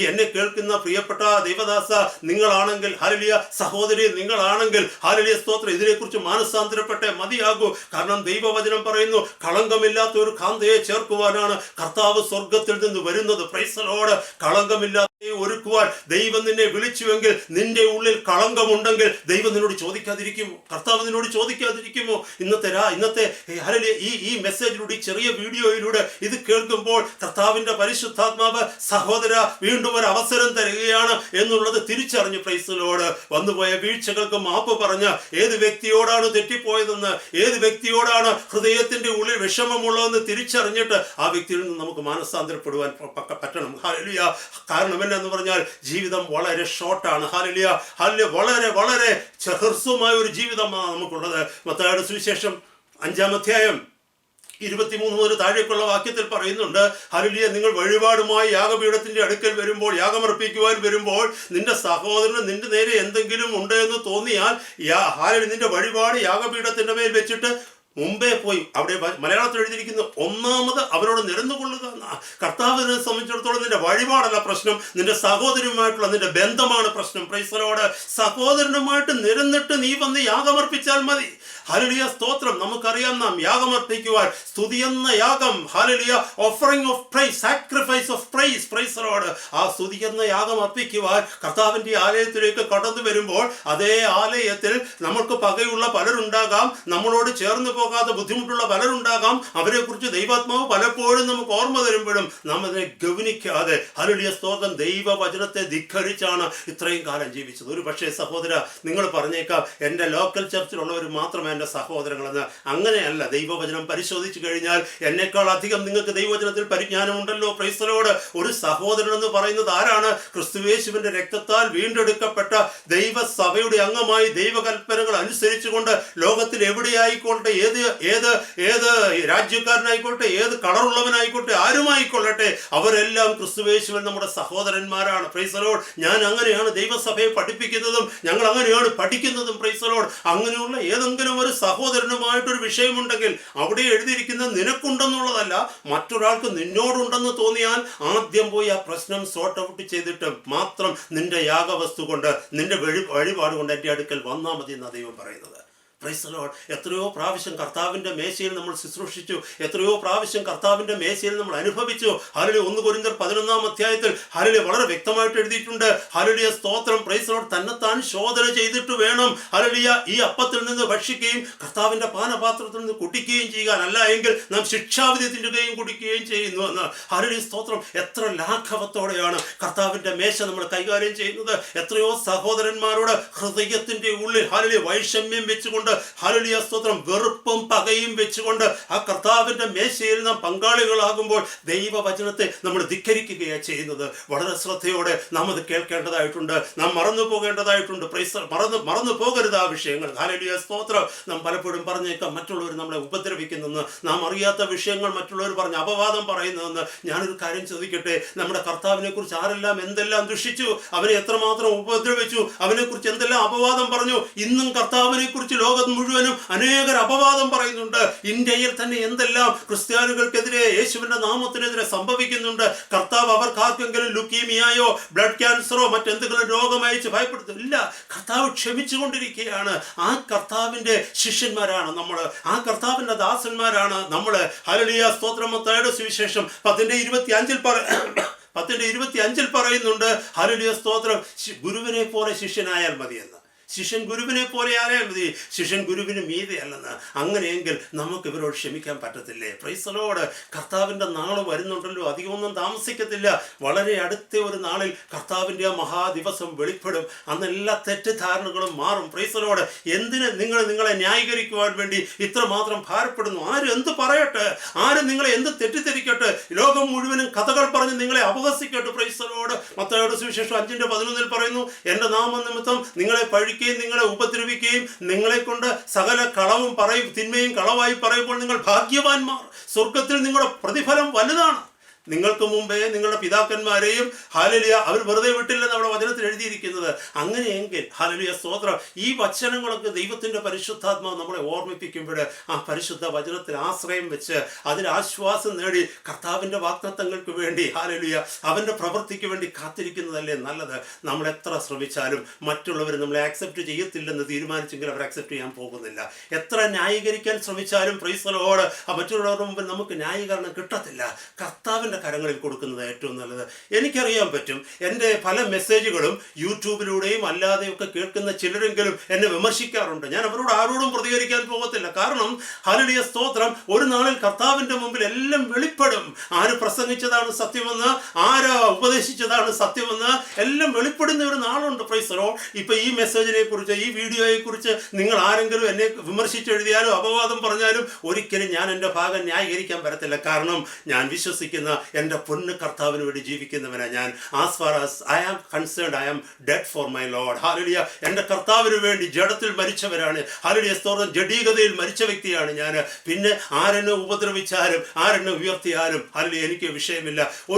Speaker 1: എന്നെ കേൾക്കുന്ന പ്രിയപ്പെട്ട ദൈവദാസ നിങ്ങളാണെങ്കിൽ, ഹല്ലേലൂയ സഹോദരി നിങ്ങളാണെങ്കിൽ, ഹല്ലേലൂയ സ്തോത്രം, ഇതിനെക്കുറിച്ച് മാനസാന്തരപ്പെട്ടേ മതിയാകൂ. കാരണം ദൈവവചനം പറയുന്നു, കളങ്കമില്ലാത്ത ഒരു കാന്തയെ ചേർക്കുവാനാണ് കർത്താവ് സ്വർഗത്തിൽ നിന്ന് വരുന്നത്. Praise the Lord. കളങ്കമില്ലാത്ത ഒരുക്കുവാൻ ദൈവം നിന്നെ വിളിച്ചുവെങ്കിൽ, നിന്റെ ഉള്ളിൽ കളങ്കമുണ്ടെങ്കിൽ ദൈവം നിന്നോട് ചോദിക്കാതിരിക്കുമോ? കർത്താവ് നിന്നോട് ചോദിക്കാതിരിക്കുമോ? ഇന്നത്തെ ഈ മെസ്സേജിലൂടെ, ഈ ചെറിയ വീഡിയോയിലൂടെ ഇത് കേൾക്കുമ്പോൾ കർത്താവിന്റെ പരിശുദ്ധാത്മാവ് സഹോദര വീണ്ടും ഒരു അവസരം തരികയാണ് എന്നുള്ളത് തിരിച്ചറിഞ്ഞ്, പ്രൈസ് ദി ലോർഡ്, വന്നുപോയ വീഴ്ചകൾക്ക് മാപ്പ് പറഞ്ഞ ഏത് വ്യക്തിയോടാണ് തെറ്റിപ്പോയതെന്ന്, ഏത് വ്യക്തിയോടാണ് ഹൃദയത്തിന്റെ ഉള്ളിൽ വിഷമമുള്ളതെന്ന് തിരിച്ചറിഞ്ഞിട്ട് ആ വ്യക്തിയിൽ നിന്ന് നമുക്ക് മാനസാന്തരപ്പെടുവാൻ പറ്റണം. ഹല്ലേലൂയ. കാരണം എന്ന് പറഞ്ഞാൽ ജീവിതം വളരെ ഷോർട്ടാണ്. ഹല്ലേലൂയ. ഹല്ലേലൂയ. വളരെ വളരെ ഹ്രസ്വമായ ഒരു ജീവിതമാണ് നമുക്കുള്ളത്. മത്തായിയുടെ സുവിശേഷം 5-ാം അധ്യായം 23 മുതൽ താഴേക്കുള്ള വാക്യത്തിൽ പറയുന്നുണ്ട്, ഹല്ലേലൂയ, നിങ്ങൾ വഴിപാടുമായി യാഗപീഠത്തിന്റെ അടുക്കൽ വരുമ്പോൾ, യാഗമർപ്പിക്കുവാൻ വരുമ്പോൾ, നിന്റെ സഹോദരന് നിന്റെ നേരെ എന്തെങ്കിലും ഉണ്ട് എന്ന് തോന്നിയാൽ, നിന്റെ വഴിപാട് യാഗപീഠത്തിന്റെ മേൽ വെച്ചിട്ട് മുമ്പേ പോയി, അവിടെ മലയാളത്തിൽ എഴുതിയിരിക്കുന്നു, ഒന്നാമത് അവരോട് നിരന്നുകൊള്ളുക. കർത്താവിനെ സംബന്ധിച്ചിടത്തോളം നിന്റെ വഴിപാടല്ല പ്രശ്നം, നിന്റെ സഹോദരനുമായിട്ടുള്ള നിന്റെ ബന്ധമാണ് പ്രശ്നം. Praise the Lord. സഹോദരനുമായിട്ട് നിരന്നിട്ട് നീ വന്ന് യാഗമർപ്പിച്ചാൽ മതി. ഹല്ലേലൂയ സ്തോത്രം. നമുക്കറിയാം, നാം യാഗമർപ്പിക്കുവാൻ സ്തുതിയെന്ന യാഗം, hallelujah, offering of praise, sacrifice of praise, praise the Lord. ആ സ്തുതിയെന്ന യാഗം അർപ്പിക്കുവാൻ കർത്താവിന്റെ ആലയത്തിലേക്ക് കടന്നു വരുമ്പോൾ, അതേ ആലയത്തിൽ നമുക്ക് പകയുള്ള പലരുണ്ടാകാം, നമ്മളോട് ചേർന്ന് പോകാതെ ബുദ്ധിമുട്ടുള്ള പലരുണ്ടാകാം. അവരെ കുറിച്ച് ദൈവാത്മാവ് പലപ്പോഴും നമുക്ക് ഓർമ്മ തരുമ്പോഴും നാം അതിനെ ഗവനിക്കാതെ, ഹല്ലേലൂയ സ്തോത്രം, ദൈവവചനത്തെ ധിക്കരിച്ചാണ് ഇത്രയും കാലം ജീവിച്ചത്. ഒരു പക്ഷേ സഹോദര, നിങ്ങൾ പറഞ്ഞേക്കാം, എൻ്റെ ലോക്കൽ ചർച്ചിലുള്ളവർ മാത്രമേ എൻ്റെ സഹോദരങ്ങളെന്ന്. അങ്ങനെയല്ല. ദൈവവചനം പരിശോധിച്ചു കഴിഞ്ഞാൽ എന്നെക്കാൾ അധികം നിങ്ങൾക്ക് ദൈവവചനത്തിൽ പരിജ്ഞാനമുണ്ടല്ലോ. Price the Lord. ഒരു സഹോദരൻ എന്ന് പറയുന്നത് ആരാണ്? ക്രിസ്തുയേശുവിന്റെ രക്തത്താൽ വീണ്ടെടുക്കപ്പെട്ട ദൈവസഭയുടെ അംഗമായി ദൈവകൽപ്പനകൾ അനുസരിച്ചുകൊണ്ട് ലോകത്തിൽ എവിടെയായിക്കോട്ടെ, ഏത് രാജ്യക്കാരനായിക്കോട്ടെ, ഏത് കളറുള്ളവനായിക്കോട്ടെ, ആരുമായിക്കൊള്ളട്ടെ, അവരെല്ലാം ക്രിസ്തുയേശുവിൽ നമ്മുടെ സഹോദരന്മാരാണ്. Price the Lord. ഞാൻ അങ്ങനെയാണ് ദൈവസഭയെ പഠിപ്പിക്കുന്നതും ഞങ്ങൾ അങ്ങനെയാണ് പഠിക്കുന്നതും. Price the Lord. അങ്ങനെയുള്ള ഏതെങ്കിലും ഒരു സഹോദരനുമായിട്ടൊരു വിഷയമുണ്ടെങ്കിൽ അവിടെ എഴുതിയിരിക്കുന്നത് നിനക്കുണ്ടെന്നുള്ളതല്ല, മറ്റൊരാൾക്ക് നിന്നോടുണ്ടെന്ന് തോന്നിയാൽ ആദ്യം പോയി ആ പ്രശ്നം സോർട്ട് ഔട്ട് ചെയ്തിട്ട് മാത്രം നിന്റെ യാഗവസ്തു കൊണ്ട്, നിന്റെ വഴിപാട് കൊണ്ട് എൻ്റെ അടുക്കൽ വന്നാൽ മതി എന്നാണ് ദൈവം പറയുന്നത്. Price the Lord. എത്രയോ പ്രാവശ്യം കർത്താവിൻ്റെ മേശയിൽ നമ്മൾ ശുശ്രൂഷിച്ചു, എത്രയോ പ്രാവശ്യം കർത്താവിൻ്റെ മേശയിൽ നമ്മൾ അനുഭവിച്ചു. ഹല്ലേലൂയ. 1 കൊരിന്ത്യർ 11-ാം അധ്യായത്തിൽ ഹല്ലേലൂയ വളരെ വ്യക്തമായിട്ട് എഴുതിയിട്ടുണ്ട്. ഹല്ലേലൂയ സ്തോത്രം. Price the Lord. തന്നെത്താൻ ശോധന ചെയ്തിട്ട് വേണം ഹല്ലേലൂയ ഈ അപ്പത്തിൽ നിന്ന് ഭക്ഷിക്കുകയും കർത്താവിൻ്റെ പാനപാത്രത്തിൽ നിന്ന് കുടിക്കുകയും ചെയ്യുക, അല്ല എങ്കിൽ നാം ശിക്ഷാവിധി തിന്നുകയും കുടിക്കുകയും ചെയ്യുന്നു എന്ന്. ഹല്ലേലൂയ സ്തോത്രം. എത്ര ലാഘവത്തോടെയാണ് കർത്താവിൻ്റെ മേശ നമ്മൾ കൈകാര്യം ചെയ്യുന്നത്. എത്രയോ സഹോദരന്മാരോട് ഹൃദയത്തിൻ്റെ ഉള്ളിൽ ഹല്ലേലൂയ വൈഷമ്യം വെച്ചുകൊണ്ട്, ഹല്ലേലൂയ സ്തോത്രം, വെറുപ്പും പകയും വെച്ചുകൊണ്ട് ആ കർത്താവിന്റെ മേശയിൽ നാം പങ്കാളികളാകുമ്പോൾ ദൈവവചനത്തെ നമ്മൾ ധിക്കരിക്കുകയാണ് ചെയ്യുന്നത്. വളരെ ശ്രദ്ധയോടെ നാം അത് കേൾക്കേണ്ടതായിട്ടുണ്ട്, നാം മറന്നു പോകേണ്ടതായിട്ടുണ്ട്. മറന്നു പോകരുത് ആ വിഷയങ്ങൾ. ഹല്ലേലൂയ സ്തോത്രം. നാം പലപ്പോഴും പറഞ്ഞേക്കാം മറ്റുള്ളവർ നമ്മളെ ഉപദ്രവിക്കുന്നെന്ന്, നാം അറിയാത്ത വിഷയങ്ങൾ മറ്റുള്ളവർ പറഞ്ഞ് അപവാദം പറയുന്നതെന്ന്. ഞാനൊരു കാര്യം ചോദിക്കട്ടെ, നമ്മുടെ കർത്താവിനെ കുറിച്ച് ആരെല്ലാം എന്തെല്ലാം ദുഷിച്ചു, അവനെ എത്രമാത്രം ഉപദ്രവിച്ചു, അവനെ കുറിച്ച് എന്തെല്ലാം അപവാദം പറഞ്ഞു. ഇന്നും കർത്താവിനെ കുറിച്ച് ലോകം മുഴുവനും അനേകർ അപവാദം പറയുന്നുണ്ട്. ഇന്ത്യയിൽ തന്നെ എന്തെല്ലാം ക്രിസ്ത്യാനികൾക്കെതിരെ, യേശുവിന്റെ നാമത്തിനെതിരെ സംഭവിക്കുന്നുണ്ട്. കർത്താവ് അവർക്കാർക്കെങ്കിലും ലുക്കീമിയായോ ബ്ലഡ് ക്യാൻസറോ മറ്റെന്തെങ്കിലും രോഗമയച്ച് ഭയപ്പെടുത്തില്ല. കർത്താവ് ക്ഷമിച്ചുകൊണ്ടിരിക്കുകയാണ്. ആ കർത്താവിന്റെ ശിഷ്യന്മാരാണ് നമ്മൾ, ആ കർത്താവിന്റെ ദാസന്മാരാണ് നമ്മൾ. ഹല്ലേലൂയ സ്തോത്രം. മത്തായിയുടെ സുവിശേഷം 10:25 പറയുന്നുണ്ട്, ഹല്ലേലൂയ സ്തോത്രം, ഗുരുവിനെ പോലെ ശിഷ്യനായാൽ മതിയെന്ന്. ശിഷ്യൻ ഗുരുവിനെ പോലെ ആയാൽ മതി, ശിഷ്യൻ ഗുരുവിന് മീതെ അല്ലെന്ന്. അങ്ങനെയെങ്കിൽ നമുക്ക് ഇവരോട് ക്ഷമിക്കാൻ പറ്റത്തില്ലേ? Price the Lord. കർത്താവിൻ്റെ നാൾ വരുന്നുണ്ടല്ലോ, അധികമൊന്നും താമസിക്കത്തില്ല. വളരെ അടുത്ത ഒരു നാളിൽ കർത്താവിൻ്റെ ആ മഹാദിവസം വെളിപ്പെടും. അന്ന് എല്ലാ തെറ്റിദ്ധാരണകളും മാറും. Price the Lord. എന്തിന് നിങ്ങളെ ന്യായീകരിക്കുവാൻ വേണ്ടി ഇത്രമാത്രം ഭാരപ്പെടുന്നു? ആരും എന്ത് പറയട്ടെ, ആരും നിങ്ങളെ എന്ത് തെറ്റിദ്ധരിക്കട്ടെ, ലോകം മുഴുവനും കഥകൾ പറഞ്ഞ് നിങ്ങളെ അപഹസിക്കട്ടെ. Price the Lord. മത്തായിയുടെ സുവിശേഷം 5:11 പറയുന്നു, എൻ്റെ നാമനിമിത്തം നിങ്ങളെ പഴിക്കുകയും നിങ്ങളെ ഉപദ്രവിക്കുകയും നിങ്ങളെ കൊണ്ട് സകല കളവും പറയും, തിന്മയും കളവായി പറയുമ്പോൾ നിങ്ങൾ ഭാഗ്യവാന്മാർ, സ്വർഗത്തിൽ നിങ്ങളുടെ പ്രതിഫലം വലുതാണ്. നിങ്ങൾക്ക് മുമ്പേ നിങ്ങളുടെ പിതാക്കന്മാരെയും ഹല്ലേലൂയ അവർ വെറുതെ വിട്ടില്ലെന്ന് അവിടെ വചനത്തിൽ എഴുതിയിരിക്കുന്നത്. അങ്ങനെയെങ്കിൽ ഹല്ലേലൂയ സ്തോത്രം, ഈ വചനങ്ങളൊക്കെ ദൈവത്തിൻ്റെ പരിശുദ്ധാത്മാവ് നമ്മളെ ഓർമ്മിപ്പിക്കുമ്പോൾ ആ പരിശുദ്ധ വചനത്തിൽ ആശ്രയം വെച്ച് അതിൽ ആശ്വാസം നേടി കർത്താവിൻ്റെ വാഗ്ദത്തങ്ങൾക്ക് വേണ്ടി ഹല്ലേലൂയ അവൻ്റെ പ്രവൃത്തിക്ക് വേണ്ടി കാത്തിരിക്കുന്നതല്ലേ നല്ലത്. നമ്മൾ എത്ര ശ്രമിച്ചാലും മറ്റുള്ളവർ നമ്മളെ ആക്സെപ്റ്റ് ചെയ്യത്തില്ലെന്ന് തീരുമാനിച്ചെങ്കിൽ അവർ ആക്സെപ്റ്റ് ചെയ്യാൻ പോകുന്നില്ല. എത്ര ന്യായീകരിക്കാൻ ശ്രമിച്ചാലും പ്രൈസ് ദി ലോർഡ് മറ്റുള്ളവരുടെ മുമ്പിൽ നമുക്ക് ന്യായീകരണം കിട്ടത്തില്ല. കർത്താവിൻ്റെ കരങ്ങളിൽ കൊടുക്കുന്നത് ഏറ്റവും നല്ലത്. എനിക്കറിയാൻ പറ്റും, എൻ്റെ പല മെസ്സേജുകളും യൂട്യൂബിലൂടെയും അല്ലാതെയൊക്കെ കേൾക്കുന്ന ചിലരെങ്കിലും എന്നെ വിമർശിക്കാറുണ്ട്. ഞാൻ അവരോട് ആരോടും പ്രതികരിക്കാൻ പോകത്തില്ല. കാരണം ഹല്ലേലൂയ സ്തോത്രം, ഒരു നാളിൽ കർത്താവിൻ്റെ മുമ്പിൽ എല്ലാം വെളിപ്പെടും. ആര് പ്രസംഗിച്ചതാണ് സത്യമെന്ന്, ആര് ഉപദേശിച്ചതാണ് സത്യമെന്ന് എല്ലാം വെളിപ്പെടുന്ന ഒരു നാളുണ്ട്. Praise the Lord. ഇപ്പം ഈ മെസ്സേജിനെ കുറിച്ച്, ഈ വീഡിയോയെ കുറിച്ച് നിങ്ങൾ ആരെങ്കിലും എന്നെ വിമർശിച്ചെഴുതിയാലും അപവാദം പറഞ്ഞാലും ഒരിക്കലും ഞാൻ എൻ്റെ ഭാഗം ന്യായീകരിക്കാൻ വരത്തില്ല. കാരണം ഞാൻ വിശ്വസിക്കുന്ന എൻ്റെ പൊന്ന് കർത്താവിന് വേണ്ടി ജീവിക്കുന്നവനാണ് ഞാൻ. As far as I am concerned, I am dead for my Lord. Hallelujah. എൻ്റെ കർത്താവിന് വേണ്ടി ജഡത്തിൽ മരിച്ചവരാണ്. ഹല്ലേലൂയ സ്തോത്രം. ജഡീകതയിൽ മരിച്ച വ്യക്തിയാണ് ഞാൻ. പിന്നെ ആരെന്നെ ഉപദ്രവിച്ചാലും ആരെന്നെ ഉയർത്തിയാലും ഹല്ലേലൂയ എനിക്ക് വിഷയമില്ല.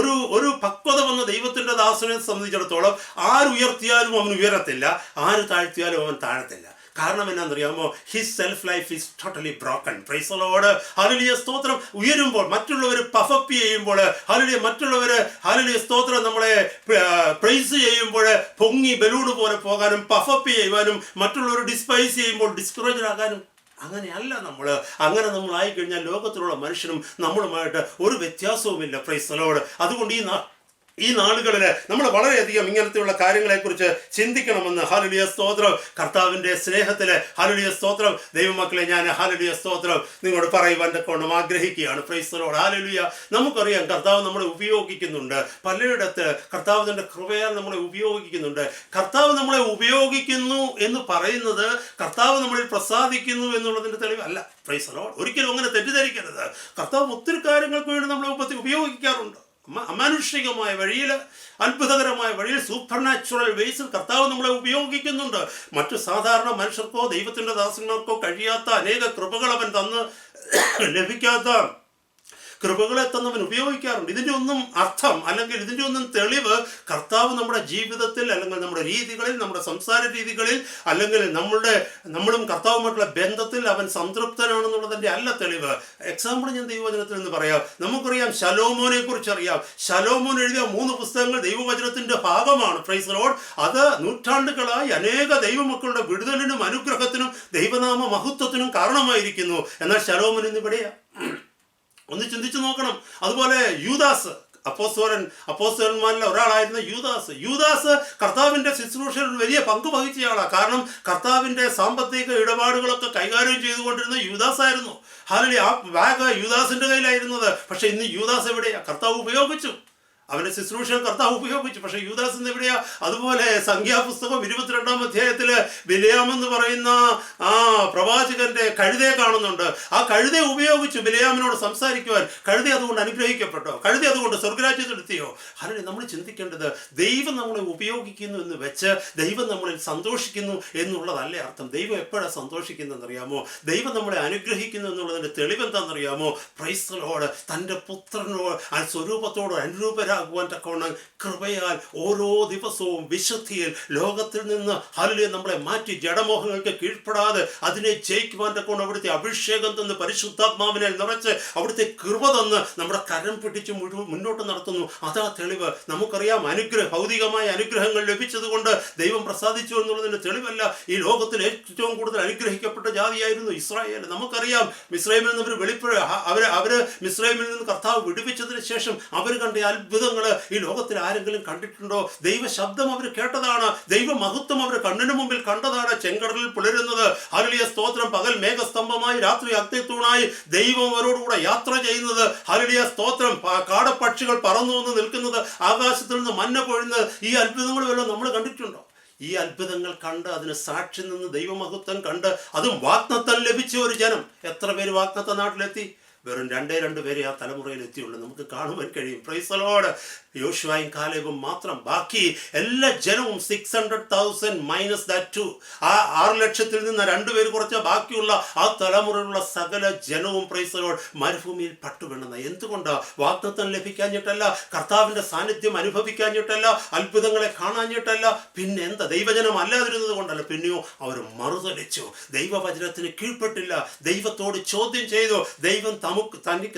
Speaker 1: ഒരു പക്വത വന്ന ദൈവത്തിൻ്റെ ദാസനെ സംബന്ധിച്ചിടത്തോളം ആരുയർത്തിയാലും അവൻ ഉയരത്തില്ല, ആര് താഴ്ത്തിയാലും അവൻ താഴത്തില്ല. കാരണം എന്നാണെന്നറിയാമോ? His self life is totally broken. Praise the Lord. Hallelujah സ്തോത്രം. ഉയരുമ്പോൾ മറ്റുള്ളവർ പഫപ്പ് ചെയ്യുമ്പോൾ ഹല്ലേലൂയ, മറ്റുള്ളവർ ഹല്ലേലൂയ സ്തോത്രം നമ്മളെ പ്രൈസ് ചെയ്യുമ്പോൾ പൊങ്ങി ബലൂൺ പോലെ പോകാനും പഫപ്പ് ചെയ്യുവാനും, മറ്റുള്ളവർ ഡിസ്പൈസ് ചെയ്യുമ്പോൾ ഡിസ്കറേജ് ആകാനും അങ്ങനെയല്ല നമ്മൾ. അങ്ങനെ നമ്മൾ ആയിക്കഴിഞ്ഞാൽ ലോകത്തിലുള്ള മനുഷ്യനും നമ്മളുമായിട്ട് ഒരു വ്യത്യാസവുമില്ല. Price the Lord. അതുകൊണ്ട് ഈ നാളുകളിൽ നമ്മൾ വളരെയധികം ഇങ്ങനത്തെയുള്ള കാര്യങ്ങളെക്കുറിച്ച് ചിന്തിക്കണമെന്ന് ഹല്ലേലൂയ സ്തോത്രം. കർത്താവിൻ്റെ സ്നേഹത്തിൽ ഹല്ലേലൂയ സ്തോത്രം ദൈവമക്കളെ ഞാൻ ഹല്ലേലൂയ സ്തോത്രം നിങ്ങളോട് പറയുവാൻ കൊണ്ട് ആഗ്രഹിക്കുകയാണ്. Price the Lord. ഹല്ലേലൂയ. നമുക്കറിയാം കർത്താവ് നമ്മളെ ഉപയോഗിക്കുന്നുണ്ട്. പലയിടത്ത് കർത്താവ് തൻ്റെ കൃപയാൽ നമ്മളെ ഉപയോഗിക്കുന്നുണ്ട്. കർത്താവ് നമ്മളെ ഉപയോഗിക്കുന്നു എന്ന് പറയുന്നത് കർത്താവ് നമ്മളിൽ പ്രസാദിക്കുന്നു എന്നുള്ളതിൻ്റെ തെളിവല്ല. Price the Lord. ഒരിക്കലും അങ്ങനെ തെറ്റിദ്ധരിക്കരുത്. കർത്താവ് ഒത്തിരി കാര്യങ്ങൾക്ക് വേണ്ടി നമ്മളെ ഉപയോഗിക്കാറുണ്ട്. അമാനുഷികമായ വഴിയിൽ, അത്ഭുതകരമായ വഴിയിൽ, സൂപ്പർ നാച്ചുറൽ വേസിൽ കർത്താവ് നമ്മളെ ഉപയോഗിക്കുന്നുണ്ട്. മറ്റു സാധാരണ മനുഷ്യർക്കോ ദൈവത്തിൻ്റെ ദാസന്മാർക്കോ കഴിയാത്ത അനേക കൃപകൾ അവൻ തന്ന് ലഭിക്കാത്ത കൃപകളെ തന്നവൻ ഉപയോഗിക്കാറുണ്ട്. ഇതിൻ്റെ ഒന്നും അർത്ഥം അല്ലെങ്കിൽ ഇതിൻ്റെ ഒന്നും തെളിവ് കർത്താവ് നമ്മുടെ ജീവിതത്തിൽ അല്ലെങ്കിൽ നമ്മുടെ രീതികളിൽ, നമ്മുടെ സംസാര രീതികളിൽ, അല്ലെങ്കിൽ നമ്മളും കർത്താവുമായിട്ടുള്ള ബന്ധത്തിൽ അവൻ സംതൃപ്തനാണെന്നുള്ളതിൻ്റെ അല്ല തെളിവ്. എക്സാമ്പിൾ ഞാൻ ദൈവവചനത്തിൽ നിന്ന് പറയാം. നമുക്കറിയാം ശലോമോനെ കുറിച്ച് അറിയാം. ശലോമോൻ എഴുതിയ 3 പുസ്തകങ്ങൾ ദൈവവചനത്തിൻ്റെ ഭാഗമാണ്. Price the Lord. അത് നൂറ്റാണ്ടുകളായി അനേക ദൈവമക്കളുടെ വിടുതലിനും അനുഗ്രഹത്തിനും ദൈവനാമ മഹത്വത്തിനും കാരണമായിരിക്കുന്നു. എന്നാൽ ശലോമോൻ ഇന്നിവിടെയാണ്. ഒന്ന് ചിന്തിച്ചു നോക്കണം. അതുപോലെ യൂദാസ്, അപ്പോസ്തലന്മാരിൽ ഒരാളായിരുന്ന യൂദാസ് കർത്താവിൻ്റെ ശുശ്രൂഷയിൽ വലിയ പങ്ക് വഹിച്ചയാളാണ്. കാരണം കർത്താവിൻ്റെ സാമ്പത്തിക ഇടപാടുകളൊക്കെ കൈകാര്യം ചെയ്തുകൊണ്ടിരുന്ന യൂദാസായിരുന്നു. ഹല്ലേലൂയ. ആ ബാഗ് യൂദാസിൻ്റെ കയ്യിലായിരുന്നത്. പക്ഷേ ഇന്ന് യൂദാസ് എവിടെയാണ്? കർത്താവ് ഉപയോഗിച്ചു, അവൻ്റെ ശുശ്രൂഷകൾ കർത്താവ് ഉപയോഗിച്ചു. പക്ഷേ യൂദാസ് എന്ന് എവിടെയാ? അതുപോലെ സംഖ്യാപുസ്തകം 22-ാം അധ്യായത്തിൽ ബിലെയാം എന്ന് പറയുന്ന ആ പ്രവാചകന്റെ കഴുതയെ കാണുന്നുണ്ട്. ആ കഴുതയെ ഉപയോഗിച്ചു ബിലെയാമിനോട് സംസാരിക്കുവാൻ. കഴുത അതുകൊണ്ട് അനുഗ്രഹിക്കപ്പെട്ടോ? കഴുത അതുകൊണ്ട് സ്വർഗരാജ്യത്തിലെത്തിയോ? അല്ലെങ്കിൽ നമ്മൾ ചിന്തിക്കേണ്ടത് ദൈവം നമ്മളെ ഉപയോഗിക്കുന്നു എന്ന് വെച്ച് ദൈവം നമ്മളിൽ സന്തോഷിക്കുന്നു എന്നുള്ളതല്ലേ അർത്ഥം. ദൈവം എപ്പോഴാണ് സന്തോഷിക്കുന്നതെന്നറിയാമോ? ദൈവം നമ്മളെ അനുഗ്രഹിക്കുന്നു എന്നുള്ളതിൻ്റെ തെളിവെന്താണെന്നറിയാമോ? Price the Lord. തൻ്റെ പുത്രനോട് ആ സ്വരൂപത്തോട് അനുരൂപരാകുവാൻ തക്കവണ്ണം കൃപയാൽ ഓരോ ദിവസവും വിശുദ്ധിയിൽ ലോകത്തിൽ നിന്ന് ഹല്ലേലൂയ നമ്മളെ മാറ്റി ജഡമോഹങ്ങൾക്ക് കീഴ്പ്പെടാതെ അതിനെ ജയിക്കുവാൻ തക്കവണ്ണം അവിടുത്തെ അഭിഷേകം തന്ന് പരിശുദ്ധാത്മാവിനെ നിറച്ച് അവിടുത്തെ കൃപ തന്ന് നമ്മുടെ കരം പിടിച്ച് മുന്നോട്ട് നടത്തുന്നു. അതാ തെളിവ്. നമുക്കറിയാം ഭൗതികമായ അനുഗ്രഹങ്ങൾ ലഭിച്ചത് കൊണ്ട് ദൈവം പ്രസാദിച്ചു എന്നുള്ളതിൻ്റെ തെളിവല്ല. ഈ ലോകത്തിൽ ഏറ്റവും കൂടുതൽ അനുഗ്രഹിക്കപ്പെട്ട ജാതിയായിരുന്നു ഇസ്രായേൽ. നമുക്കറിയാം മിസ്രൈമിൽ നിന്ന് അവർ മിസ്രൈമിൽ നിന്ന് കർത്താവ് വിടുവിച്ചതിന് ശേഷം അവർ കണ്ട അത്ഭുത അത്ഭുതങ്ങൾ ഈ ലോകത്തിൽ ആരെങ്കിലും കണ്ടിട്ടുണ്ടോ? ദൈവ ശബ്ദം അവർ കേട്ടതാണ്, ദൈവ മഹത്വം അവർ കണ്ണിന് മുമ്പിൽ കണ്ടതാണ്. ചെങ്കടലിൽ പുലരുന്നത്, ഹല്ലേലൂയ സ്തോത്രം, പകൽ മേഘസ്തംഭമായി രാത്രി അഗ്നിത്തൂണായി ദൈവം അവരോടുകൂടെ യാത്ര ചെയ്യുന്നത്, ഹല്ലേലൂയ സ്തോത്രം, കാടപ്പക്ഷികൾ പറന്നു വന്ന് നിൽക്കുന്നത്, ആകാശത്തിൽ നിന്ന് മഞ്ഞ പൊഴുന്നത്, ഈ അത്ഭുതങ്ങളുമെല്ലാം നമ്മൾ കണ്ടിട്ടുണ്ടോ? ഈ അത്ഭുതങ്ങൾ കണ്ട് അതിന് സാക്ഷി നിന്ന് ദൈവമഹത്വം കണ്ട് അതും വാഗ്ദത്തം ലഭിച്ച ഒരു ജനം എത്ര പേര് വാഗ്ദത്ത നാട്ടിലെത്തി? വെറും 2 പേരെ ആ തലമുറയിൽ എത്തിയുള്ളൂ. നമുക്ക് കാണുവാൻ കഴിയും. Praise the Lord. യോശുവയും കാലേബും മാത്രം, ബാക്കി എല്ലാ ജനവും 600,000 മൈനസ് ദാറ്റ് 2, ആ 6 ലക്ഷത്തിൽ നിന്ന് 2 പേര് കുറച്ച ബാക്കിയുള്ള ആ തലമുറയിലുള്ള സകല ജനവും പ്രൈസ് ദി ലോർഡ് മരുഭൂമിയിൽ പട്ടുവീണത്. എന്തുകൊണ്ടാണ്? വാഗ്ദത്തം ലഭിക്കാഞ്ഞിട്ടല്ല, കർത്താവിൻ്റെ സാന്നിധ്യം അനുഭവിക്കാഞ്ഞിട്ടല്ല, അത്ഭുതങ്ങളെ കാണാഞ്ഞിട്ടല്ല, പിന്നെ എന്താ? ദൈവജനം അല്ലാതിരുന്നത് കൊണ്ടല്ല, പിന്നെയോ അവർ മറുതലിച്ചു, ദൈവവചനത്തിന് കീഴ്പ്പെട്ടില്ല, ദൈവത്തോട് ചോദ്യം ചെയ്തു, ദൈവം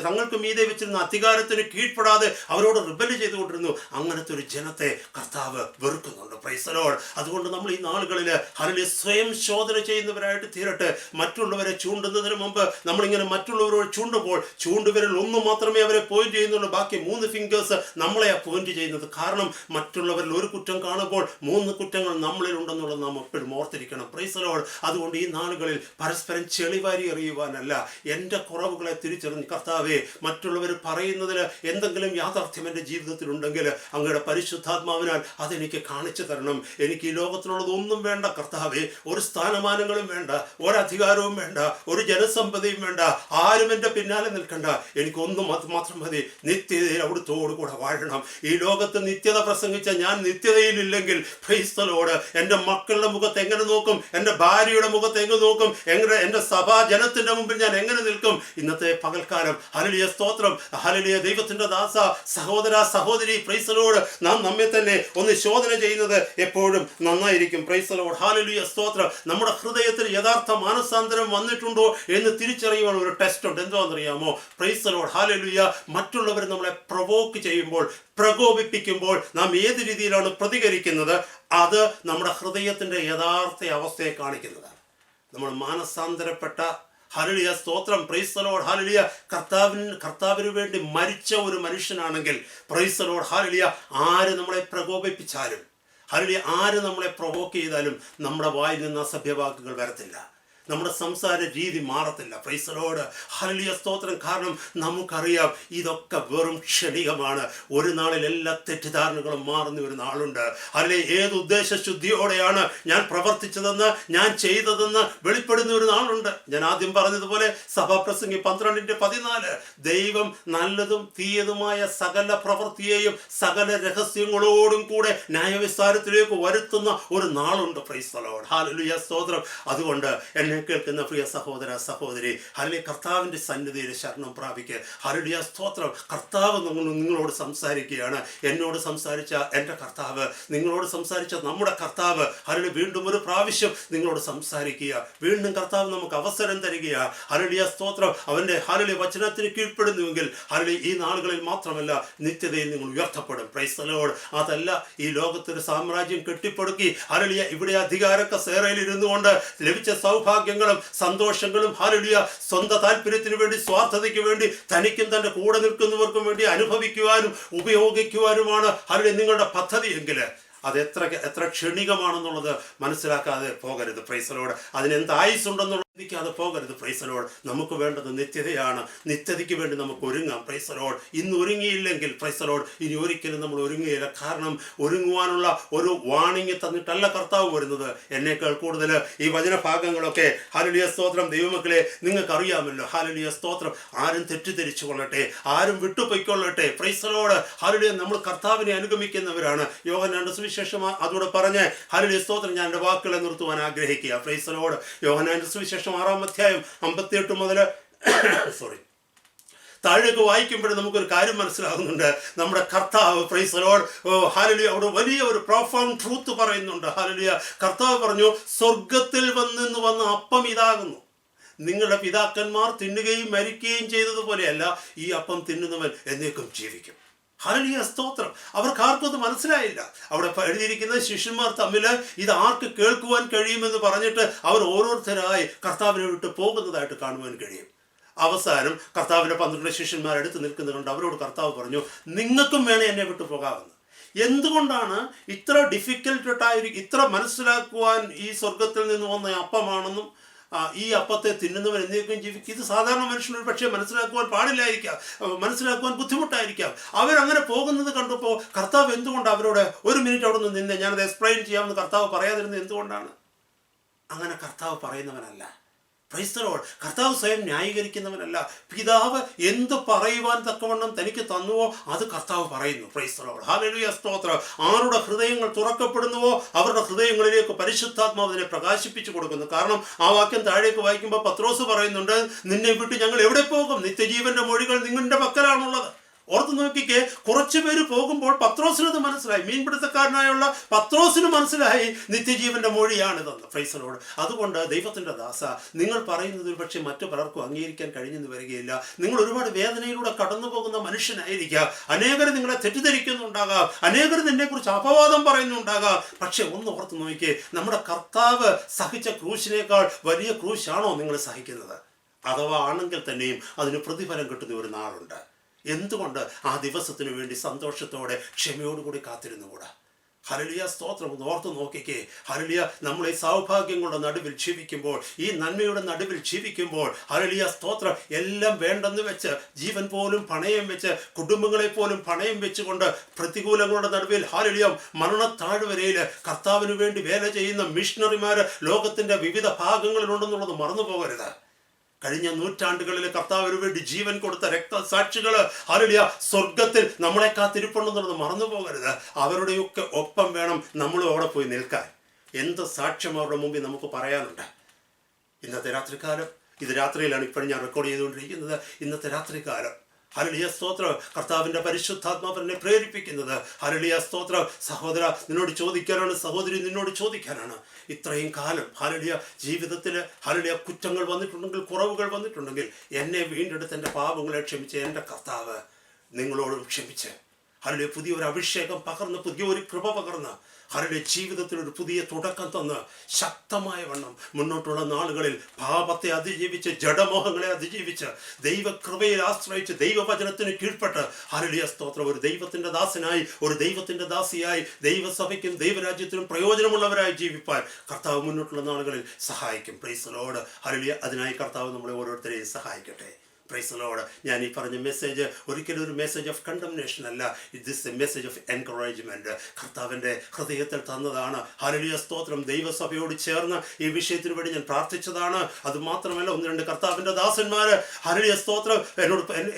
Speaker 1: തങ്ങൾക്ക് മീതെ വെച്ചിരുന്ന അധികാരത്തിന് കീഴ്പ്പെടാതെ അവരോട് റിബൽ ചെയ്തുകൊണ്ടിരുന്നു. അങ്ങനത്തെ ഒരു ജനത്തെ കർത്താവ് വെറുക്കുന്നുണ്ട്. Price the Lord. അതുകൊണ്ട് നമ്മൾ ഈ നാളുകളിൽ ഹല്ലേലൂയ സ്വയം ശോധന ചെയ്യുന്നവരായിട്ട് തീരട്ടെ. മറ്റുള്ളവരെ ചൂണ്ടുന്നതിന് മുമ്പ് നമ്മളിങ്ങനെ മറ്റുള്ളവരോട് ചൂണ്ടുമ്പോൾ ചൂണ്ടുവിരൽ ഒന്ന് മാത്രമേ അവരെ പോയിന്റ് ചെയ്യുന്നുള്ളൂ, ബാക്കി 3 ഫിംഗേഴ്സ് നമ്മളെ പോയിന്റ് ചെയ്യുന്നത്. കാരണം മറ്റുള്ളവരിൽ ഒരു കുറ്റം കാണുമ്പോൾ 3 കുറ്റങ്ങൾ നമ്മളിൽ ഉണ്ടെന്നുള്ളത് നാം എപ്പോഴും ഓർത്തിരിക്കണം. Price the Lord. അതുകൊണ്ട് ഈ നാളുകളിൽ പരസ്പരം ചെളിവാരി എറിയുവാനല്ല, എൻ്റെ കുറവുകളെ തിരിച്ചറിഞ്ഞ് കർത്താവേ, മറ്റുള്ളവർ പറയുന്നതിൽ എന്തെങ്കിലും യാഥാർത്ഥ്യം എൻ്റെ ജീവിതത്തിലുണ്ടെങ്കിൽ അങ്ങയുടെ പരിശുദ്ധാത്മാവിനാൽ അതെനിക്ക് കാണിച്ചു തരണം. എനിക്ക് ഈ ലോകത്തിലുള്ളതൊന്നും വേണ്ട കർത്താവേ, ഒരു സ്ഥാനമാനങ്ങളും വേണ്ട, ഒരധികാരവും വേണ്ട, ഒരു ജനസമ്പതിയും വേണ്ട, ആരും എൻ്റെ പിന്നാലെ നിൽക്കണ്ട, എനിക്കൊന്നും മാത്രം മതി, നിത്യതയിൽ അവിടുത്തോടു കൂടെ വാഴണം. ഈ ലോകത്ത് നിത്യത പ്രസംഗിച്ച ഞാൻ നിത്യതയിലില്ലെങ്കിൽ പ്രൈസ് ദി ലോർഡ് എൻ്റെ മക്കളുടെ മുഖത്ത് എങ്ങനെ നോക്കും? എൻ്റെ ഭാര്യയുടെ മുഖത്ത് എങ്ങനെ നോക്കും? എൻ്റെ സഭാ ജനത്തിൻ്റെ മുമ്പിൽ ഞാൻ എങ്ങനെ നിൽക്കും? ഇന്നത്തെ പകൽക്കാലം ഹല്ലേലൂയ സ്തോത്രം, ഹല്ലേലൂയ ദൈവത്തിൻ്റെ ദാസ, സഹോദര സഹോദരി, പ്രൈസ് ദി ലോർഡ്, നാം നമ്മെ തന്നെ ഒന്ന് ശോധന ചെയ്യുന്നത് എപ്പോഴും നന്നായിരിക്കും. Price the Lord. ഹല്ലേലൂയ സ്തോത്രം. നമ്മുടെ ഹൃദയത്തിൽ യഥാർത്ഥ മാനസാന്തരം വന്നിട്ടുണ്ടോ എന്ന് തിരിച്ചറിയുവാൻ ഒരു ടെസ്റ്റ് ഉണ്ട്. എന്താണെന്നറിയാമോ? Price the Lord. ഹല്ലേലൂയ. മറ്റുള്ളവർ നമ്മളെ പ്രൊവോക്ക് ചെയ്യുമ്പോൾ, പ്രകോപിപ്പിക്കുമ്പോൾ നാം ഏത് രീതിയിലാണ് പ്രതികരിക്കുന്നത്, അത് നമ്മുടെ ഹൃദയത്തിൻ്റെ യഥാർത്ഥ അവസ്ഥയെ കാണിക്കുന്നതാണ്. നമ്മൾ മാനസാന്തരപ്പെട്ട, ഹല്ലേലൂയ സ്തോത്രം, പ്രൈസ് ദി ലോർഡ്, ഹല്ലേലൂയ, കർത്താവിന് വേണ്ടി മരിച്ച ഒരു മനുഷ്യനാണെങ്കിൽ പ്രൈസ് ദി ലോർഡ്, ഹല്ലേലൂയ, ആര് നമ്മളെ പ്രകോപിപ്പിച്ചാലും, ഹല്ലേലൂയ, ആര് നമ്മളെ പ്രൊവോക്ക് ചെയ്താലും നമ്മുടെ വായിൽ നിന്ന് അസഭ്യവാക്കുകൾ വരത്തില്ല, നമ്മുടെ സംസാര രീതി മാറത്തില്ല. Price the Lord. ഹല്ലേലൂയ സ്തോത്രം. കാരണം നമുക്കറിയാം ഇതൊക്കെ വെറും ക്ഷണികമാണ്. ഒരു നാളിൽ എല്ലാ തെറ്റിദ്ധാരണകളും മാറുന്ന ഒരു നാളുണ്ട്. ഹല്ലേലൂയ. ഏത് ഉദ്ദേശശുദ്ധിയോടെയാണ് ഞാൻ പ്രവർത്തിച്ചതെന്ന്, ഞാൻ ചെയ്തതെന്ന് വെളിപ്പെടുന്ന ഒരു നാളുണ്ട്. ഞാൻ ആദ്യം പറഞ്ഞതുപോലെ സഭാപ്രസംഗി 12:14 ദൈവം നല്ലതും തീയതുമായ സകല പ്രവൃത്തിയെയും സകല രഹസ്യങ്ങളോടും കൂടെ ന്യായവിസ്താരത്തിലേക്ക് വരുത്തുന്ന ഒരു നാളുണ്ട്. Praise the Lord. ഹല്ലേലൂയ സ്തോത്രം. അതുകൊണ്ട് എന്നെ കേൾക്കുന്ന പ്രിയ സഹോദര സഹോദരി, ഹല്ലേലൂയ, കർത്താവിൻ്റെ സന്നിധിയിൽ ശരണം പ്രാപിക്കുക. ഹല്ലേലൂയ സ്തോത്രം. കർത്താവ് നിങ്ങളോട് സംസാരിക്കുകയാണ്. എന്നോട് സംസാരിച്ച എൻ്റെ കർത്താവ്, നിങ്ങളോട് സംസാരിച്ച നമ്മുടെ കർത്താവ്, ഹല്ലേലൂയ, വീണ്ടും ഒരു പ്രാവശ്യം നിങ്ങളോട് സംസാരിക്കുക. വീണ്ടും കർത്താവ് നമുക്ക് അവസരം തരികയാണ്. ഹല്ലേലൂയ സ്തോത്രം. അവൻ്റെ ഹല്ലേലൂയ വചനത്തിന് കീഴ്പ്പെടുന്നുവെങ്കിൽ ഹല്ലേലൂയ ഈ നാളുകളിൽ മാത്രമല്ല നിത്യതയിൽ നിങ്ങൾ ഉയർത്തപ്പെടും. Price the Lord. അതല്ല ഈ ലോകത്തൊരു സാമ്രാജ്യം കെട്ടിപ്പടുക്കി ഹല്ലേലൂയ ഇവിടെ അധികാര കസേരയിൽ ഇരുന്നുകൊണ്ട് ലഭിച്ച സൗഭാഗ്യങ്ങളും സന്തോഷങ്ങളും ഹല്ലേലൂയ സ്വന്തം താല്പര്യത്തിന് വേണ്ടി, സ്വാർത്ഥതയ്ക്ക് വേണ്ടി, തനിക്കും തൻ്റെ കൂടെ നിൽക്കുന്നവർക്കും വേണ്ടി അനുഭവിക്കുവാനും ഉപയോഗിക്കുവാനുമാണ് ഹല്ലേലൂയ നിങ്ങളുടെ പദ്ധതി എങ്കിൽ അത് എത്ര ക്ഷണികമാണെന്നുള്ളത് മനസ്സിലാക്കാതെ പോകരുത്. Praise the Lord. അതിനെന്ത് ആയുസ്സുണ്ടെന്നുള്ളത് ചിന്തിക്കാതെ പോകരുത്. Praise the Lord. നമുക്ക് വേണ്ടത് നിത്യതയാണ്. നിത്യതയ്ക്ക് വേണ്ടി നമുക്ക് ഒരുങ്ങാം. Price the Lord. ഇന്ന് ഒരുങ്ങിയില്ലെങ്കിൽ പ്രൈസ് ദി ലോർഡ് ഇനി ഒരിക്കലും നമ്മൾ ഒരുങ്ങുകയില്ല. കാരണം ഒരുങ്ങുവാനുള്ള ഒരു വാണിംഗ് തന്നിട്ടല്ല കർത്താവ് വരുന്നത്. എന്നേക്കാൾ കൂടുതൽ ഈ വചനഭാഗങ്ങളൊക്കെ ഹല്ലേലൂയ സ്തോത്രം ദൈവമക്കളെ നിങ്ങൾക്കറിയാമല്ലോ. ഹല്ലേലൂയ സ്തോത്രം. ആരും തെറ്റിദ്ധരിച്ചു കൊള്ളട്ടെ, ആരും വിട്ടുപോയിക്കൊള്ളട്ടെ. Praise the Lord. ഹല്ലേലൂയ. നമ്മൾ കർത്താവിനെ അനുഗമിക്കുന്നവരാണ്. യോഹന്നാന്റെ സുവിശേഷം അതോടെ പറഞ്ഞ് ഹല്ലേലൂയ സ്തോത്രം ഞാൻ എൻ്റെ വാക്കുകളെ നിർത്തുവാൻ ആഗ്രഹിക്കുക. Price the Lord. യോഹന്നാന്റെ സുവിശേഷം 6-ാം അധ്യായം 58 മുതൽ താഴേക്ക് വായിക്കുമ്പോഴും നമുക്കൊരു കാര്യം മനസ്സിലാകുന്നുണ്ട്. നമ്മുടെ കർത്താവ് പ്രൈസ് ദി ലോർഡ് ഹല്ലേലൂയ അവിടെ വലിയ ഒരു പ്രൊഫൗണ്ട് ട്രൂത്ത് പറയുന്നുണ്ട്. ഹല്ലേലൂയ. കർത്താവ് പറഞ്ഞു, സ്വർഗത്തിൽ വന്ന അപ്പം ഇതാകുന്നു. നിങ്ങളുടെ പിതാക്കന്മാർ തിന്നുകയും മരിക്കുകയും ചെയ്തതുപോലെയല്ല ഈ അപ്പം തിന്നുന്നവൻ എന്നേക്കും ജീവിക്കും. ഹല്ലേലൂയ സ്തോത്രം. അവർക്ക് ആർക്കും അത് മനസ്സിലായില്ല. അവിടെ എഴുതിയിരിക്കുന്ന ശിഷ്യന്മാർ തമ്മിൽ ഇത് ആർക്ക് കേൾക്കുവാൻ കഴിയുമെന്ന് പറഞ്ഞിട്ട് അവർ ഓരോരുത്തരായി കർത്താവിനെ വിട്ട് പോകുന്നതായിട്ട് കാണുവാൻ കഴിയും. അവസാനം കർത്താവിൻ്റെ 12 ശിഷ്യന്മാർ അടുത്ത് നിൽക്കുന്നത് കൊണ്ട് അവരോട് കർത്താവ് പറഞ്ഞു, നിങ്ങൾക്കും വേണേ എന്നെ വിട്ടു പോകാമെന്ന്. എന്തുകൊണ്ടാണ് ഇത്ര ഡിഫിക്കൽട്ടായിരിക്കും, ഇത്ര മനസ്സിലാക്കുവാൻ ഈ സ്വർഗത്തിൽ നിന്ന് വന്ന അപ്പമാണെന്നും ഈ അപ്പത്തെ തിന്നുന്നവൻ എന്നേക്കും ജീവിക്കും, ഇത് സാധാരണ മനുഷ്യനൊരു പക്ഷേ മനസ്സിലാക്കുവാൻ പാടില്ലായിരിക്കാം, മനസ്സിലാക്കുവാൻ ബുദ്ധിമുട്ടായിരിക്കാം. അവരങ്ങനെ പോകുന്നത് കണ്ടപ്പോൾ കർത്താവ് എന്തുകൊണ്ട് അവരോട് ഒരു മിനിറ്റ് അവിടെ നിന്ന് നിന്നെ ഞാനത് എക്സ്പ്ലെയിൻ ചെയ്യാമെന്ന് കർത്താവ് പറയാതിരുന്നത് എന്തുകൊണ്ടാണ്? അങ്ങനെ കർത്താവ് പറയുന്നവനല്ല. Price the Lord. കർത്താവ് സ്വയം ന്യായീകരിക്കുന്നവനല്ല. പിതാവ് എന്ത് പറയുവാൻ തക്കവണ്ണം തനിക്ക് തന്നുവോ അത് കർത്താവ് പറയുന്നു. Price the Lord. ഹല്ലേലൂയ, സ്തോത്രം. ആരുടെ ഹൃദയങ്ങൾ തുറക്കപ്പെടുന്നുവോ അവരുടെ ഹൃദയങ്ങളിലേക്ക് പരിശുദ്ധാത്മാവ് അതിനെ പ്രകാശിപ്പിച്ചു കൊടുക്കുന്നു. കാരണം ആ വാക്യം താഴേക്ക് വായിക്കുമ്പോൾ പത്രോസ് പറയുന്നുണ്ട്, നിന്നെ വിട്ട് ഞങ്ങൾ എവിടെ പോകും? നിത്യജീവന്റെ മൊഴികൾ നിങ്ങളുടെ പക്കലാണുള്ളത്. ഓർത്ത് നോക്കിക്കേ, കുറച്ചു പേര് പോകുമ്പോൾ പത്രോസിനത് മനസ്സിലായി, മീൻപിടുത്തക്കാരനായുള്ള പത്രോസിന് മനസ്സിലായി നിത്യജീവന്റെ മൊഴിയാണിതെന്ന്. Price the Lord. അതുകൊണ്ട് ദൈവത്തിൻ്റെ ദാസ, നിങ്ങൾ പറയുന്നത് ഒരു പക്ഷേ മറ്റു പലർക്കും അംഗീകരിക്കാൻ കഴിഞ്ഞെന്ന് വരികയില്ല. നിങ്ങൾ ഒരുപാട് വേദനയിലൂടെ കടന്നു പോകുന്ന മനുഷ്യനായിരിക്കാം. അനേകർ നിങ്ങളെ തെറ്റിദ്ധരിക്കുന്നുണ്ടാകാം, അനേകർ നിന്നെക്കുറിച്ച് അപവാദം പറയുന്നുണ്ടാകാം. പക്ഷെ ഒന്ന് ഓർത്ത് നോക്കിക്കേ, നമ്മുടെ കർത്താവ് സഹിച്ച ക്രൂശിനേക്കാൾ വലിയ ക്രൂശാണോ നിങ്ങൾ സഹിക്കുന്നത്? അഥവാ ആണെങ്കിൽ തന്നെയും അതിന് പ്രതിഫലം കിട്ടുന്ന ഒരു നാളുണ്ട്. എന്തുകൊണ്ട് ആ ദിവസത്തിനു വേണ്ടി സന്തോഷത്തോടെ ക്ഷമയോടുകൂടി കാത്തിരുന്നുകൂടാ? ഹല്ലേലൂയ, സ്തോത്രം. ഒന്ന് ഓർത്ത് നോക്കിക്കേ. ഹല്ലേലൂയ, നമ്മൾ ഈ സൗഭാഗ്യങ്ങളുടെ നടുവിൽ ജീവിക്കുമ്പോൾ, ഈ നന്മയുടെ നടുവിൽ ജീവിക്കുമ്പോൾ, ഹല്ലേലൂയ, സ്തോത്രം, എല്ലാം വേണ്ടെന്ന് വെച്ച് ജീവൻ പോലും പണയം വെച്ച് കുടുംബങ്ങളെ പോലും പണയം വെച്ചുകൊണ്ട് പ്രതികൂലങ്ങളുടെ നടുവിൽ, ഹല്ലേലൂയ, മരണത്താഴ്വരയിൽ കർത്താവിന് വേണ്ടി വേല ചെയ്യുന്ന മിഷണറിമാർ ലോകത്തിൻ്റെ വിവിധ ഭാഗങ്ങളിലുണ്ടെന്നുള്ളത് മറന്നു പോകരുത്. കഴിഞ്ഞ നൂറ്റാണ്ടുകളിൽ കർത്താവിന് വേണ്ടി ജീവൻ കൊടുത്ത രക്തസാക്ഷികൾ, ഹല്ലേലൂയ, സ്വർഗത്തിൽ നമ്മളെ കാത്തിരിപ്പുണ്ടെന്നുള്ളത് മറന്നു പോകരുത്. അവരുടെയൊക്കെ ഒപ്പം വേണം നമ്മളും അവിടെ പോയി നിൽക്കാൻ. എന്ത് സാക്ഷ്യം അവരുടെ മുമ്പിൽ നമുക്ക് പറയാനുണ്ട്? ഇന്നത്തെ രാത്രികാലം, ഇത് രാത്രിയിലാണ് ഇപ്പോഴും ഞാൻ റെക്കോർഡ് ചെയ്തുകൊണ്ടിരിക്കുന്നത്, ഇന്നത്തെ രാത്രികാലം, ഹല്ലേലൂയ, സ്തോത്രം, കർത്താവിൻ്റെ പരിശുദ്ധാത്മാവ് എന്നെ പ്രേരിപ്പിക്കുന്നത്. ഹല്ലേലൂയ, സ്തോത്രം. സഹോദര നിന്നോട് ചോദിക്കാനാണ്, സഹോദരി നിന്നോട് ചോദിക്കാനാണ്. ഇത്രയും കാലം ഹല്ലേലൂയ ജീവിതത്തിൽ ഹല്ലേലൂയ കുറ്റങ്ങൾ വന്നിട്ടുണ്ടെങ്കിൽ, കുറവുകൾ വന്നിട്ടുണ്ടെങ്കിൽ, എന്നെ വീണ്ടെടുത്ത് എൻ്റെ പാപങ്ങളെ ക്ഷമിച്ച് എൻ്റെ കർത്താവ് നിങ്ങളോടും ക്ഷമിച്ച് ഹല്ലേലൂയ പുതിയൊരു അഭിഷേകം പകർന്ന്, പുതിയൊരു കൃപ പകർന്ന്, ഹല്ലേലൂയ ജീവിതത്തിലൊരു പുതിയ തുടക്കം തന്ന് ശക്തമായ വണ്ണം മുന്നോട്ടുള്ള നാളുകളിൽ പാപത്തെ അതിജീവിച്ച്, ജഡമോഹങ്ങളെ അതിജീവിച്ച്, ദൈവകൃപയിൽ ആശ്രയിച്ച്, ദൈവവചനത്തിന് കീഴ്പ്പെട്ട്, ഹല്ലേലൂയ, സ്തോത്രം, ഒരു ദൈവത്തിൻ്റെ ദാസനായി, ഒരു ദൈവത്തിൻ്റെ ദാസിയായി, ദൈവസഭയ്ക്കും ദൈവരാജ്യത്തിനും പ്രയോജനമുള്ളവരായി ജീവിപ്പാൻ കർത്താവ് മുന്നോട്ടുള്ള നാളുകളിൽ സഹായിക്കും. Price the Lord. ഹല്ലേലൂയ. അതിനായി കർത്താവ് നമ്മളെ ഓരോരുത്തരെയും സഹായിക്കട്ടെ. Price the Lord. ഞാൻ ഈ പറഞ്ഞ മെസ്സേജ് ഒരിക്കലും ഒരു മെസ്സേജ് ഓഫ് കണ്ടംനേഷൻ അല്ല. It is A message of encouragement. കർത്താവിൻ്റെ ഹൃദയത്തിൽ തന്നതാണ്. ഹല്ലേലൂയ, സ്തോത്രം. ദൈവസഭയോട് ചേർന്ന് ഈ വിഷയത്തിന് വേണ്ടി ഞാൻ പ്രാർത്ഥിച്ചതാണ്. അതുമാത്രമല്ല, 1-2 കർത്താവിൻ്റെ ദാസന്മാർ ഹല്ലേലൂയ, സ്തോത്രം,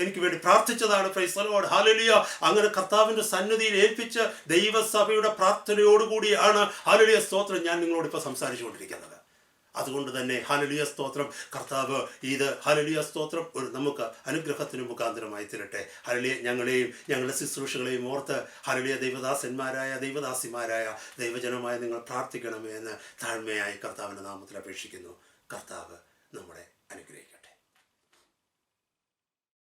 Speaker 1: എനിക്ക് വേണ്ടി പ്രാർത്ഥിച്ചതാണ്. Praise the Lord. ഹല്ലേലൂയ. അങ്ങനെ കർത്താവിൻ്റെ സന്നിധിയിൽ ഏൽപ്പിച്ച് ദൈവസഭയുടെ പ്രാർത്ഥനയോടുകൂടിയാണ് ഹല്ലേലൂയ, സ്തോത്രം, ഞാൻ നിങ്ങളോട് ഇപ്പോൾ സംസാരിച്ചുകൊണ്ടിരിക്കുന്നത്. അതുകൊണ്ട് തന്നെ ഹല്ലേലൂയ, സ്തോത്രം, കർത്താവ് ഇത് ഹല്ലേലൂയ, സ്തോത്രം, ഒരു നമുക്ക് അനുഗ്രഹത്തിന് മുഖാന്തരമായി തീരട്ടെ. ഹല്ലേലൂയ. ഞങ്ങളെയും ഞങ്ങളുടെ ശുശ്രൂഷകളെയും ഓർത്ത് ഹല്ലേലൂയ ദൈവദാസന്മാരായ, ദൈവദാസിമാരായ, ദൈവജനമായ നിങ്ങൾ പ്രാർത്ഥിക്കണമേ എന്ന് താഴ്മയായി കർത്താവിൻ്റെ നാമത്തിൽ അപേക്ഷിക്കുന്നു. കർത്താവ് നമ്മളെ അനുഗ്രഹിക്കട്ടെ.